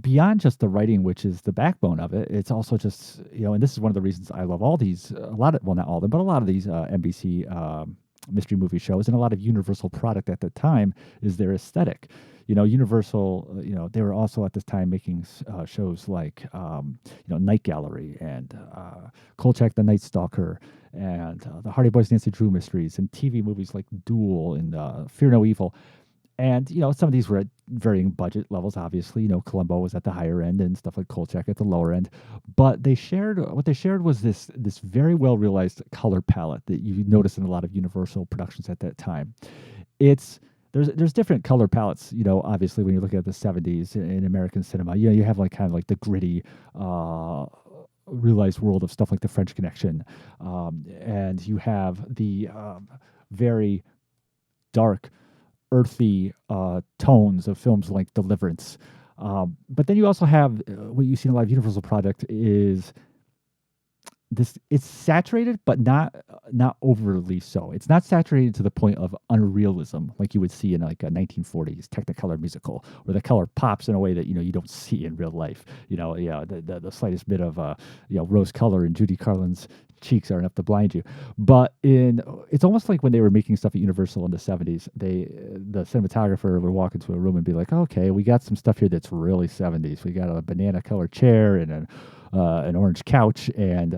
beyond just the writing, which is the backbone of it, it's also just and this is one of the reasons I love all these, not all of them, but a lot of these NBC mystery movie shows, and a lot of Universal product at the time is their aesthetic. Universal, they were also at this time making shows like, Night Gallery and Kolchak the Night Stalker and the Hardy Boys Nancy Drew mysteries, and TV movies like Duel and Fear No Evil. And, some of these were at varying budget levels, obviously. Columbo was at the higher end and stuff like Kolchak at the lower end. But what they shared was this very well realized color palette that you notice in a lot of Universal productions at that time. There's different color palettes, obviously, when you look at the '70s in American cinema. You have like kind of like the gritty, realized world of stuff like The French Connection, and you have the very dark, earthy tones of films like Deliverance. But then you also have what you see in a lot of Universal product is this. It's saturated, but not overly so. It's not saturated to the point of unrealism like you would see in like a 1940s Technicolor musical, where the color pops in a way that you don't see in real life. The slightest bit of rose color in Judy Garland's cheeks are enough to blind you. But it's almost like when they were making stuff at Universal in the '70s, the cinematographer would walk into a room and be like, "Okay, we got some stuff here that's really '70s. We got a banana colored chair and an orange couch and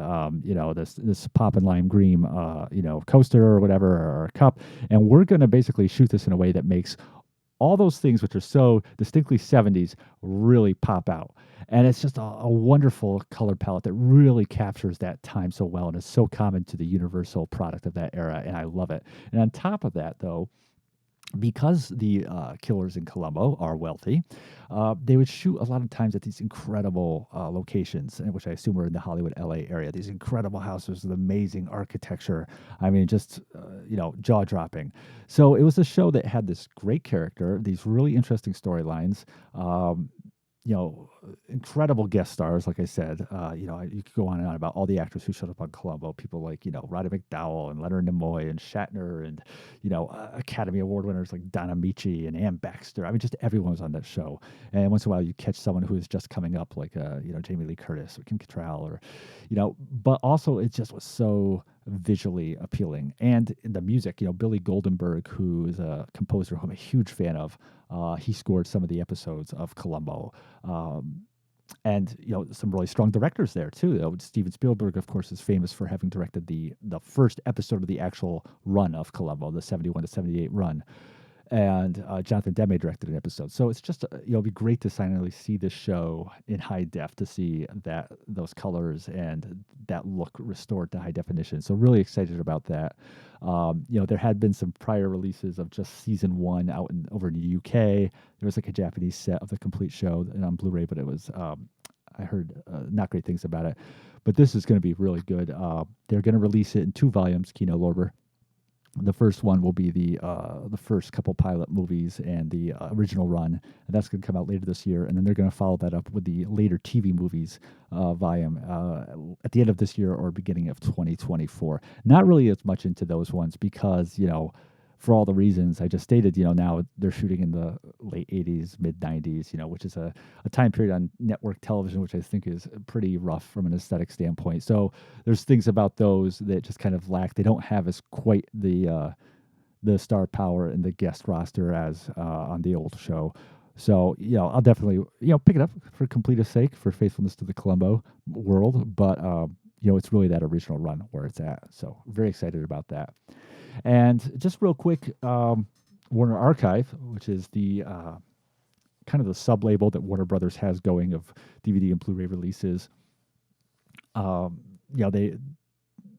this pop and lime green coaster or whatever, or a cup, and we're going to basically shoot this in a way that makes all those things which are so distinctly '70s really pop out." And it's just a wonderful color palette that really captures that time so well and is so common to the Universal product of that era, and I love it. And on top of that, though, because the killers in Columbo are wealthy, they would shoot a lot of times at these incredible locations, which I assume were in the Hollywood, LA area. These incredible houses with amazing architecture. I mean, just jaw dropping. So it was a show that had this great character, these really interesting storylines. Incredible guest stars, like I said. You could go on and on about all the actors who showed up on Columbo. People like, Roddy McDowall and Leonard Nimoy and Shatner and, Academy Award winners like Donna Michi and Ann Baxter. I mean, just everyone was on that show. And once in a while you catch someone who is just coming up like, Jamie Lee Curtis or Kim Cattrall or, but also it just was so visually appealing. And the music, Billy Goldenberg, who is a composer who I'm a huge fan of, he scored some of the episodes of Columbo. And some really strong directors there too. Steven Spielberg, of course, is famous for having directed the first episode of the actual run of Columbo, the '71 to '78 run. And Jonathan Demme directed an episode. So it's just it'd be great to finally see this show in high def, to see those colors and that look restored to high definition. So really excited about that. There had been some prior releases of just season 1 over in the UK. There was like a Japanese set of the complete show and on Blu-ray, but it was I heard not great things about it. But this is going to be really good. They're going to release it in 2 volumes, Kino Lorber. The first one will be the first couple pilot movies and the original run, and that's going to come out later this year. And then they're going to follow that up with the later TV movies volume at the end of this year or beginning of 2024. Not really as much into those ones because for all the reasons I just stated. Now they're shooting in the late 80s, mid 90s, which is a time period on network television, which I think is pretty rough from an aesthetic standpoint. So there's things about those that just kind of lack. They don't have as quite the star power and the guest roster as on the old show. So, I'll definitely, pick it up for complete's sake, for faithfulness to the Columbo world. But, it's really that original run where it's at. So very excited about that. And just real quick, Warner Archive, which is the kind of the sub-label that Warner Brothers has going of DVD and Blu-ray releases.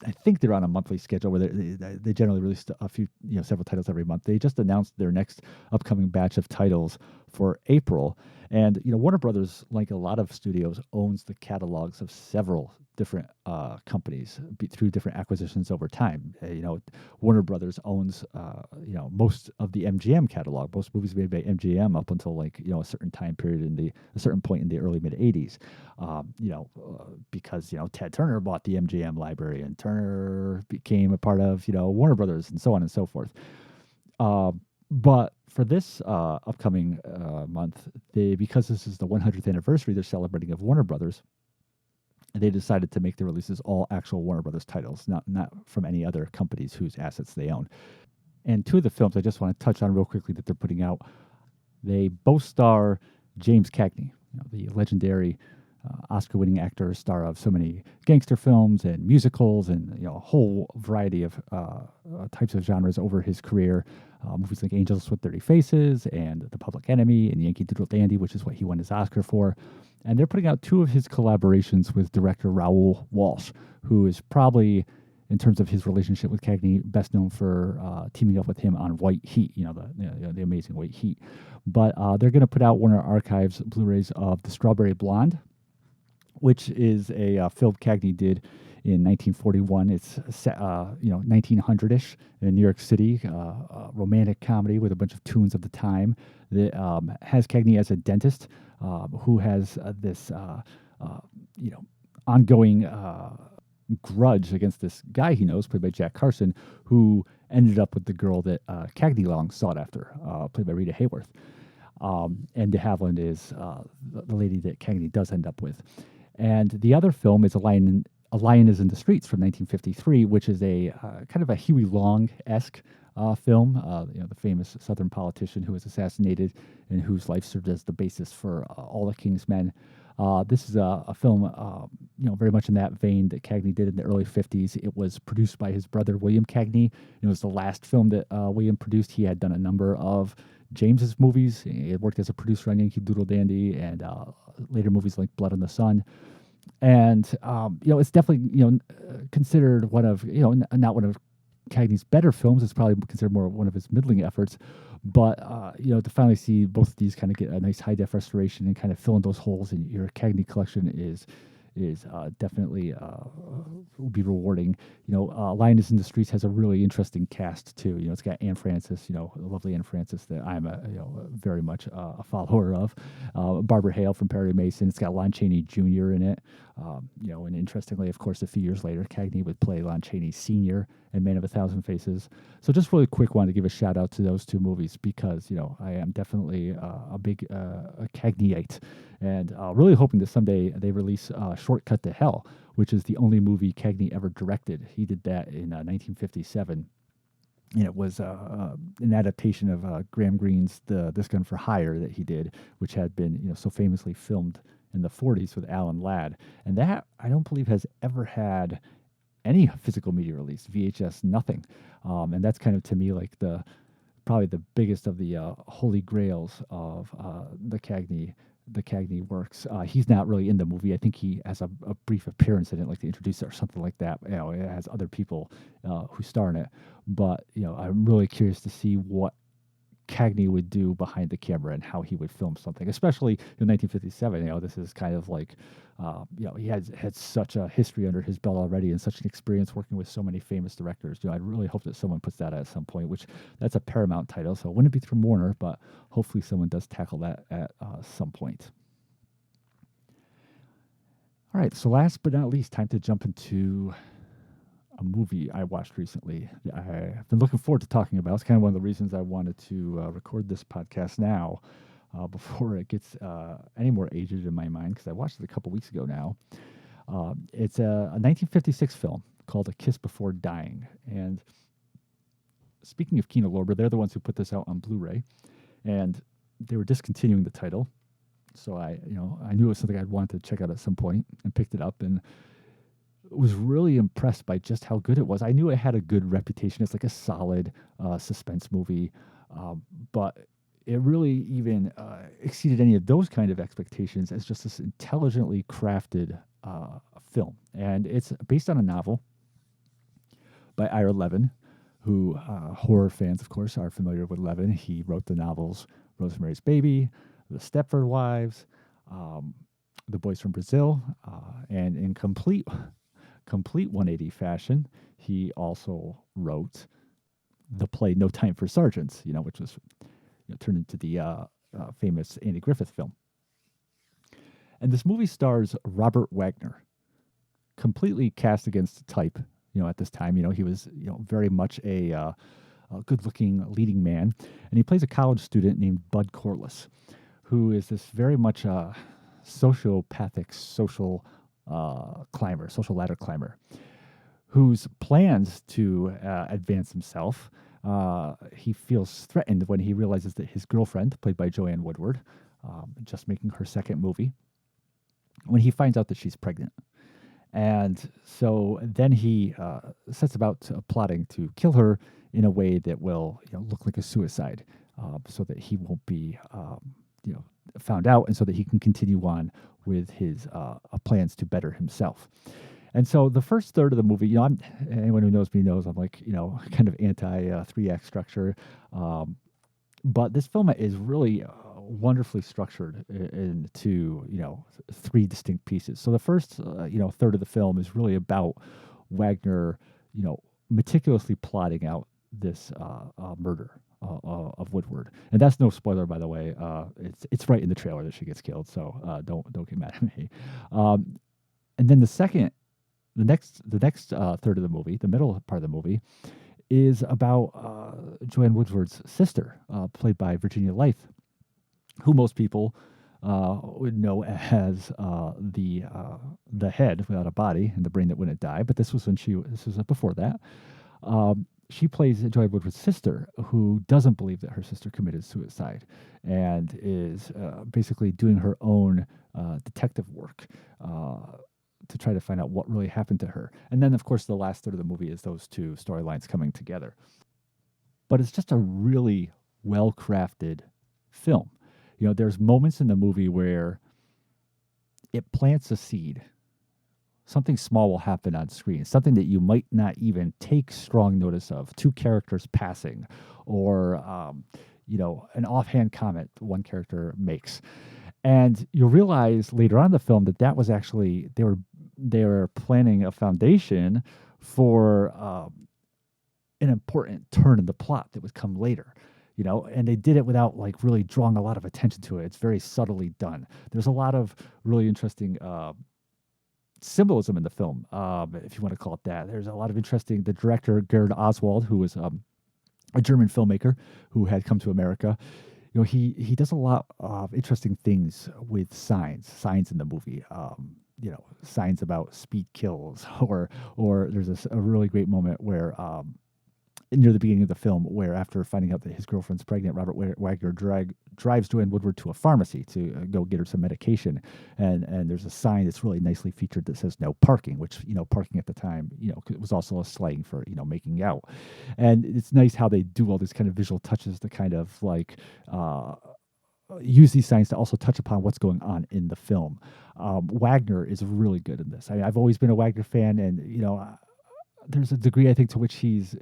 I think they're on a monthly schedule where they generally release a few, several titles every month. They just announced their next upcoming batch of titles for April. And, Warner Brothers, like a lot of studios, owns the catalogs of several different companies through different acquisitions over time. Warner Brothers owns, most of the MGM catalog, most movies made by MGM up until a certain time period a certain point in the early mid 80s. Because, Ted Turner bought the MGM library and Turner became a part of, Warner Brothers and so on and so forth. But for this upcoming month, because this is the 100th anniversary they're celebrating of Warner Brothers, they decided to make the releases all actual Warner Brothers titles, not from any other companies whose assets they own. And two of the films I just want to touch on real quickly that they're putting out, they both star James Cagney, the legendary Oscar-winning actor, star of so many gangster films and musicals and a whole variety of types of genres over his career. Movies like Angels with Dirty Faces and The Public Enemy and Yankee Doodle Dandy, which is what he won his Oscar for. And they're putting out two of his collaborations with director Raoul Walsh, who is probably, in terms of his relationship with Cagney, best known for teaming up with him on White Heat, the amazing White Heat. But they're going to put out Warner Archives Blu-rays of The Strawberry Blonde, which is a film Cagney did in 1941. It's set, 1900-ish in New York City, a romantic comedy with a bunch of tunes of the time that has Cagney as a dentist who has this, ongoing grudge against this guy he knows, played by Jack Carson, who ended up with the girl that Cagney long sought after, played by Rita Hayworth. And de Havilland is the lady that Cagney does end up with. And the other film is A Lion is in the Streets from 1953, which is a kind of a Huey Long-esque film. The famous Southern politician who was assassinated and whose life served as the basis for All the King's Men. This is a film, very much in that vein that Cagney did in the early 50s. It was produced by his brother, William Cagney. It was the last film that William produced. He had done a number of James's movies. He had worked as a producer on Yankee Doodle Dandy and later movies like Blood on the Sun. And, it's definitely, considered one of, not one of Cagney's better films. It's probably considered more one of his middling efforts. But, to finally see both of these kind of get a nice high-def restoration and kind of fill in those holes in your Cagney collection is definitely will be rewarding. Lion is in the Streets has a really interesting cast too. It's got Anne Francis, the lovely Anne Francis that I'm very much a follower of. Barbara Hale from Perry Mason. It's got Lon Chaney Jr. in it. And interestingly, of course, a few years later, Cagney would play Lon Chaney Sr. in Man of a Thousand Faces. So just really quick, wanted to give a shout out to those two movies because I am definitely a big Cagneyite. And really hoping that someday they release Shortcut to Hell, which is the only movie Cagney ever directed. He did that in 1957. And it was an adaptation of Graham Greene's This Gun for Hire that he did, which had been so famously filmed in the 40s with Alan Ladd. And that, I don't believe, has ever had any physical media release, VHS, nothing. And that's kind of, to me, like probably the biggest of the holy grails of the Cagney works. He's not really in the movie. I think he has a brief appearance in it, like to introduce it or something like that. It has other people who star in it. But, I'm really curious to see what Cagney would do behind the camera and how he would film something, especially in 1957. This is kind of like, he had such a history under his belt already and such an experience working with so many famous directors. I really hope that someone puts that at some point, which that's a Paramount title, so it wouldn't be from Warner, but hopefully someone does tackle that at some point. All right, so last but not least, time to jump into a movie I watched recently that I've been looking forward to talking about. It's kind of one of the reasons I wanted to record this podcast now before it gets any more aged in my mind, because I watched it a couple weeks ago now. It's a 1956 film called A Kiss Before Dying. And speaking of Kino Lorber, they're the ones who put this out on Blu-ray, and they were discontinuing the title. So I knew it was something I'd wanted to check out at some point, and picked it up and was really impressed by just how good it was. I knew it had a good reputation. It's like a solid suspense movie, but it really even exceeded any of those kind of expectations as just this intelligently crafted film. And it's based on a novel by Ira Levin, who horror fans, of course, are familiar with Levin. He wrote the novels Rosemary's Baby, The Stepford Wives, The Boys from Brazil, and in complete 180 fashion, he also wrote the play No Time for Sergeants, which was turned into the famous Andy Griffith film. And this movie stars Robert Wagner, completely cast against type. At this time, he was very much a good-looking leading man, and he plays a college student named Bud Corliss, who is this very much sociopathic social ladder climber, whose plans to advance himself, he feels threatened when he realizes that his girlfriend, played by Joanne Woodward, just making her second movie, when he finds out that she's pregnant. And so then he sets about plotting to kill her in a way that will look like a suicide, so that he won't be found out, and so that he can continue on with his plans to better himself. And so the first third of the movie, anyone who knows me knows I'm like, kind of anti three-act structure. But this film is really wonderfully structured into, three distinct pieces. So the first, third of the film is really about Wagner, meticulously plotting out this murder of Woodward. And that's no spoiler, by the way. It's right in the trailer that she gets killed. So don't get mad at me. And then the next third of the movie, the middle part of the movie, is about Joanne Woodward's sister, played by Virginia Leigh, who most people would know as the head without a body and the brain that wouldn't die. But this was before that. She plays Joanne Woodward's sister, who doesn't believe that her sister committed suicide, and is basically doing her own detective work to try to find out what really happened to her. And then, of course, the last third of the movie is those two storylines coming together. But it's just a really well-crafted film. There's moments in the movie where it plants a seed. Something small will happen on screen, something that you might not even take strong notice of. Two characters passing, or an offhand comment one character makes. And you'll realize later on in the film that was actually, they were planning a foundation for an important turn in the plot that would come later. And they did it without really drawing a lot of attention to it. It's very subtly done. There's a lot of really interesting symbolism in the film, if you want to call it that. There's a lot of interesting. The director, Gerhard Oswald, who was a German filmmaker who had come to America, he does a lot of interesting things with signs in the movie. Signs about speed kills, or there's a really great moment where near the beginning of the film, where after finding out that his girlfriend's pregnant, Robert Wagner drives Joanne Woodward to a pharmacy to go get her some medication, and there's a sign that's really nicely featured that says "no parking," which parking at the time it was also a slang for making out. And it's nice how they do all these kind of visual touches to kind of use these signs to also touch upon what's going on in the film. Wagner is really good in this. I've always been a Wagner fan, and there's a degree, I think, to which he's,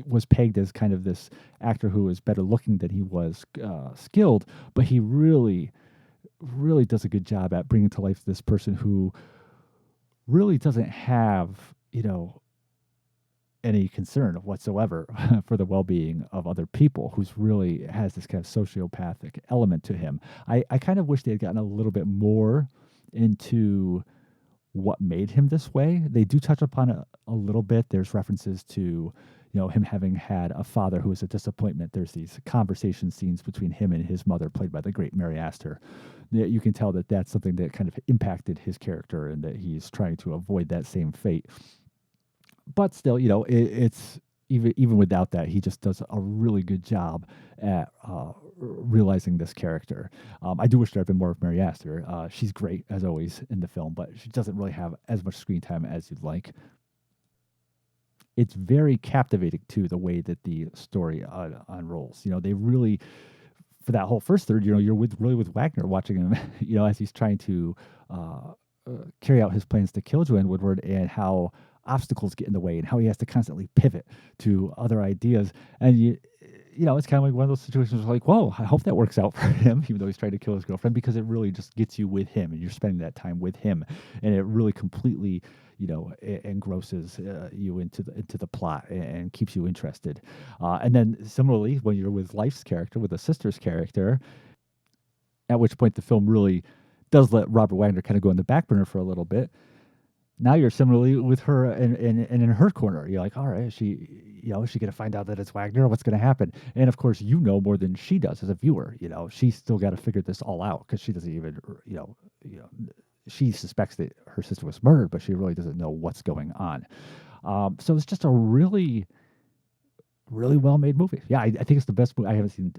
was pegged as kind of this actor who is better looking than he was skilled, but he really, really does a good job at bringing to life this person who really doesn't have, any concern whatsoever for the well-being of other people, who's really has this kind of sociopathic element to him. I kind of wish they had gotten a little bit more into what made him this way. They do touch upon it a little bit. There's references to, him having had a father who was a disappointment. There's these conversation scenes between him and his mother, played by the great Mary Astor. That you can tell that that's something that kind of impacted his character, and that he's trying to avoid that same fate. But still, it's even without that, he just does a really good job at realizing this character. I do wish there had been more of Mary Astor. She's great as always in the film, but she doesn't really have as much screen time as you'd like. It's very captivating too, the way that the story unrolls. They really, for that whole first third, you're really with Wagner, watching him, as he's trying to carry out his plans to kill Joanne Woodward, and how obstacles get in the way, and how he has to constantly pivot to other ideas. And it's kind of like one of those situations where, like, whoa, I hope that works out for him, even though he's trying to kill his girlfriend, because it really just gets you with him, and you're spending that time with him, and it really completely, engrosses you into the plot, and keeps you interested. And then similarly, when you're with Life's character, with the sister's character, at which point the film really does let Robert Wagner kind of go in the back burner for a little bit. Now you're similarly with her, and in her corner. You're like, all right, is she going to find out that it's Wagner? What's going to happen? And of course, more than she does as a viewer. She's still got to figure this all out, because she doesn't even, she suspects that her sister was murdered, but she really doesn't know what's going on. So it's just a really, really well made movie. Yeah, I think it's the best movie. I haven't seen,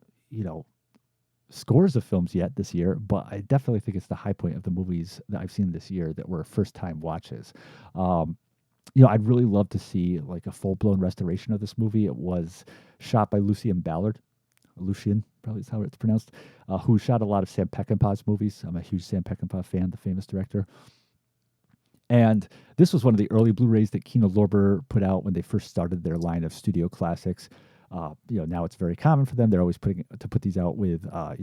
scores of films yet this year, but I definitely think it's the high point of the movies that I've seen this year that were first time watches. I'd really love to see like a full blown restoration of this movie. It was shot by Lucien Ballard. Lucien, probably is how it's pronounced, who shot a lot of Sam Peckinpah's movies. I'm a huge Sam Peckinpah fan, the famous director. And this was one of the early Blu-rays that Kino Lorber put out when they first started their line of studio classics. Now it's very common for them. They're always put these out with, a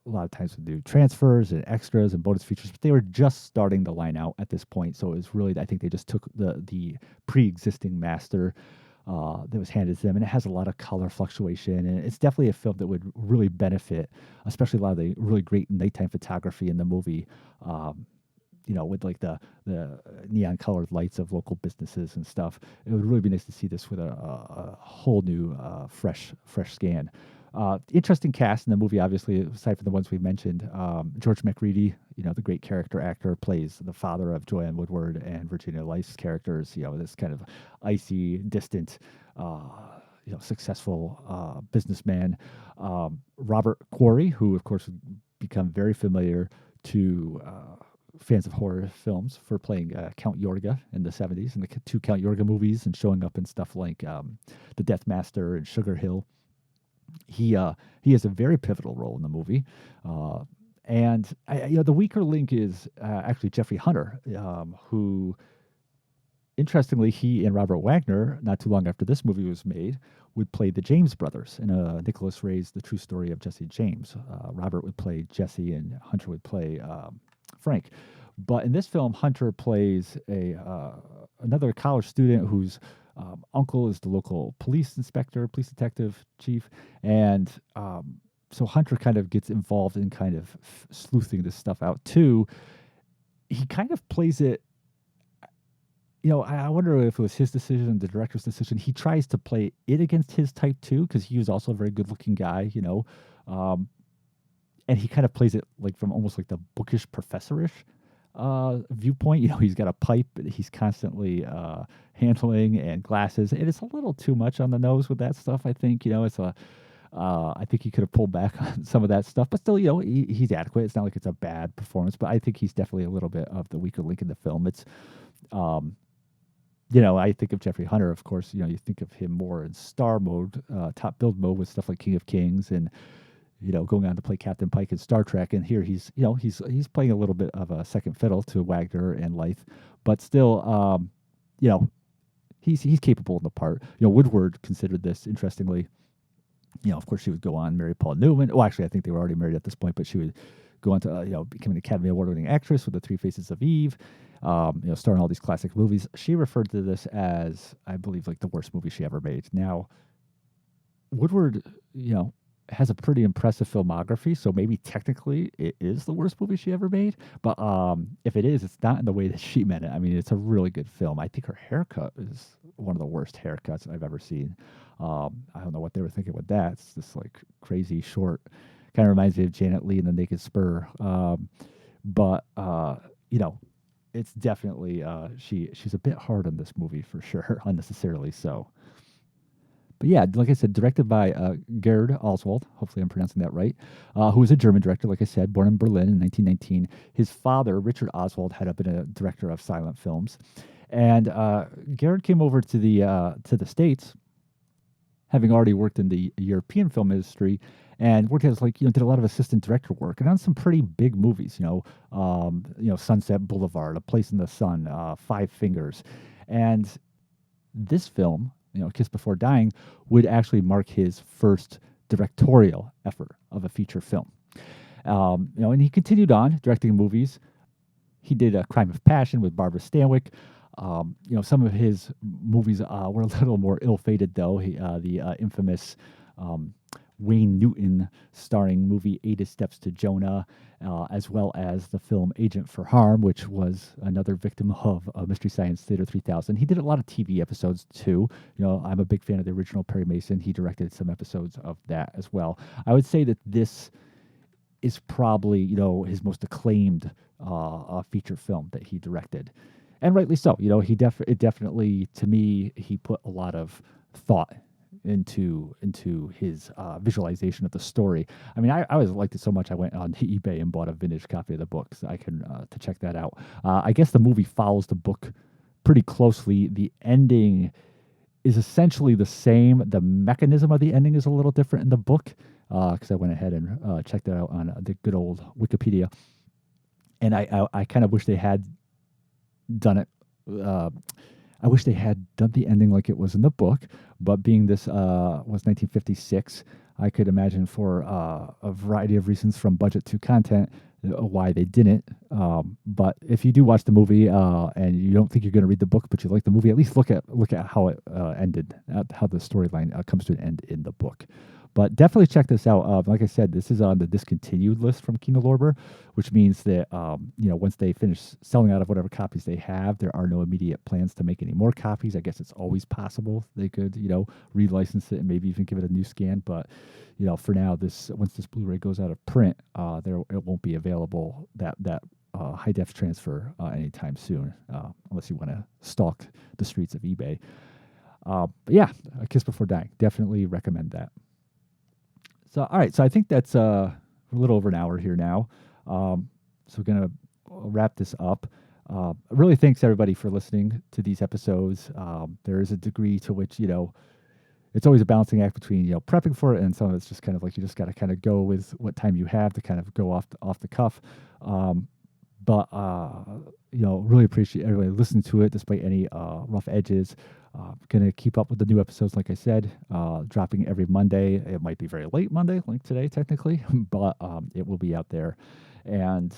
lot of times with new transfers and extras and bonus features, but they were just starting the line out at this point. So it was really, I think they just took the pre-existing master that was handed to them, and it has a lot of color fluctuation, and it's definitely a film that would really benefit, especially a lot of the really great nighttime photography in the movie. With like the neon colored lights of local businesses and stuff. It would really be nice to see this with a whole new, fresh scan. Interesting cast in the movie, obviously, aside from the ones we mentioned. George McReady, the great character actor, plays the father of Joanne Woodward and Virginia Life's characters. This kind of icy, distant, successful businessman. Robert Quarry, who of course would become very familiar to fans of horror films for playing Count Yorga in the 70s, and the two Count Yorga movies, and showing up in stuff like The Death Master and Sugar Hill. He has a very pivotal role in the movie. And the weaker link is actually Jeffrey Hunter, who, interestingly, he and Robert Wagner, not too long after this movie was made, would play the James brothers in Nicholas Ray's The True Story of Jesse James. Robert would play Jesse, and Hunter would play Frank. But in this film, Hunter plays another college student whose uncle is the local police detective chief. And so Hunter kind of gets involved in kind of sleuthing this stuff out too. He kind of plays it, I wonder if it was his decision, the director's decision. He tries to play it against his type too, because he was also a very good looking guy, and he kind of plays it like from almost like the bookish professorish viewpoint. He's got a pipe that he's constantly handling, and glasses, and it's a little too much on the nose with that stuff. I think I think he could have pulled back on some of that stuff, but still, he's adequate. It's not like it's a bad performance, but I think he's definitely a little bit of the weaker link in the film. It's I think of Jeffrey Hunter, of course. You think of him more in star mode, top build mode, with stuff like King of Kings, and going on to play Captain Pike in Star Trek. And here he's playing a little bit of a second fiddle to Wagner and Leith, but still, he's capable in the part. Woodward considered this, interestingly. Of course, she would go on, marry Paul Newman. Well, actually, I think they were already married at this point, but she would go on to become an Academy Award-winning actress with The Three Faces of Eve. Starring all these classic movies. She referred to this as, I believe, like the worst movie she ever made. Now, Woodward, has a pretty impressive filmography, so maybe technically it is the worst movie she ever made. But if it is, it's not in the way that she meant it. I mean, it's a really good film. I think her haircut is one of the worst haircuts I've ever seen. I don't know what they were thinking with that. It's this like crazy short, kind of reminds me of Janet Leigh in The Naked Spur. But you know, it's definitely she's a bit hard on this movie for sure, unnecessarily so. But yeah, like I said, directed by Gerd Oswald. Hopefully, I'm pronouncing that right. Who was a German director, like I said, born in Berlin in 1919. His father, Richard Oswald, had been a director of silent films, and Gerd came over to the States, having already worked in the European film industry, and worked as like did a lot of assistant director work and on some pretty big movies. Sunset Boulevard, A Place in the Sun, Five Fingers, and this film, Kiss Before Dying, would actually mark his first directorial effort of a feature film. And he continued on directing movies. He did A Crime of Passion with Barbara Stanwyck. Some of his movies were a little more ill-fated, though. The infamous Wayne Newton starring movie 80 Steps to Jonah, as well as the film Agent for Harm, which was another victim of Mystery Science Theater 3000. He did a lot of TV episodes too. I'm a big fan of the original Perry Mason. He directed some episodes of that as well. I would say that this is probably his most acclaimed feature film that he directed, and rightly so. It definitely, to me, he put a lot of thought into his visualization of the story. I mean, I always liked it so much I went on eBay and bought a vintage copy of the book so I can to check that out. I guess the movie follows the book pretty closely. The ending is essentially the same. The mechanism of the ending is a little different in the book because I went ahead and checked it out on the good old Wikipedia. And I kind of wish they had done it. I wish they had done the ending like it was in the book, but being this was 1956, I could imagine for a variety of reasons, from budget to content, why they didn't. But if you do watch the movie and you don't think you're going to read the book, but you like the movie, at least look at how it ended, how the storyline comes to an end in the book. But definitely check this out. Like I said, this is on the discontinued list from Kino Lorber, which means that once they finish selling out of whatever copies they have, there are no immediate plans to make any more copies. I guess it's always possible they could relicense it and maybe even give it a new scan. But for now, once this Blu-ray goes out of print, it won't be available that high def transfer anytime soon, unless you want to stalk the streets of eBay. But yeah, A Kiss Before Dying, definitely recommend that. So, all right. So I think that's a little over an hour here now. So we're going to wrap this up. Really thanks everybody for listening to these episodes. There is a degree to which, it's always a balancing act between, prepping for it, and some of it's just kind of like you just got to kind of go with what time you have to kind of go off the cuff. But really appreciate everybody listening to it despite any rough edges. Going to keep up with the new episodes, like I said, dropping every Monday. It might be very late Monday, like today, technically, but it will be out there. And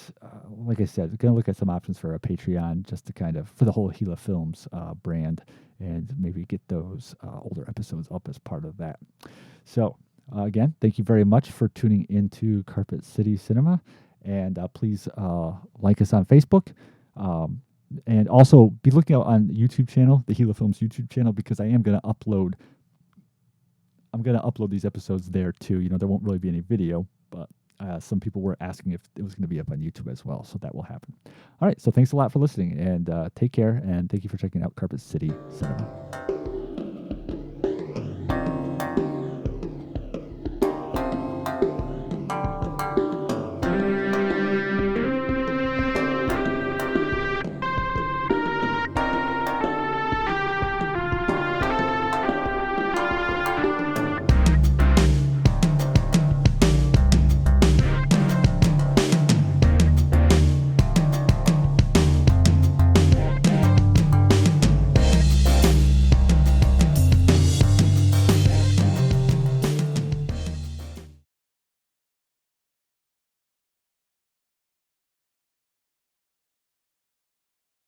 like I said, going to look at some options for a Patreon just to kind of, for the whole Gila Films brand, and maybe get those older episodes up as part of that. So again, thank you very much for tuning into Carpet City Cinema. And please like us on Facebook. And also be looking out on YouTube channel, the Gila Films YouTube channel, because I'm going to upload these episodes there too. There won't really be any video, but some people were asking if it was going to be up on YouTube as well. So that will happen. All right. So thanks a lot for listening, and take care. And thank you for checking out Carpet City Cinema.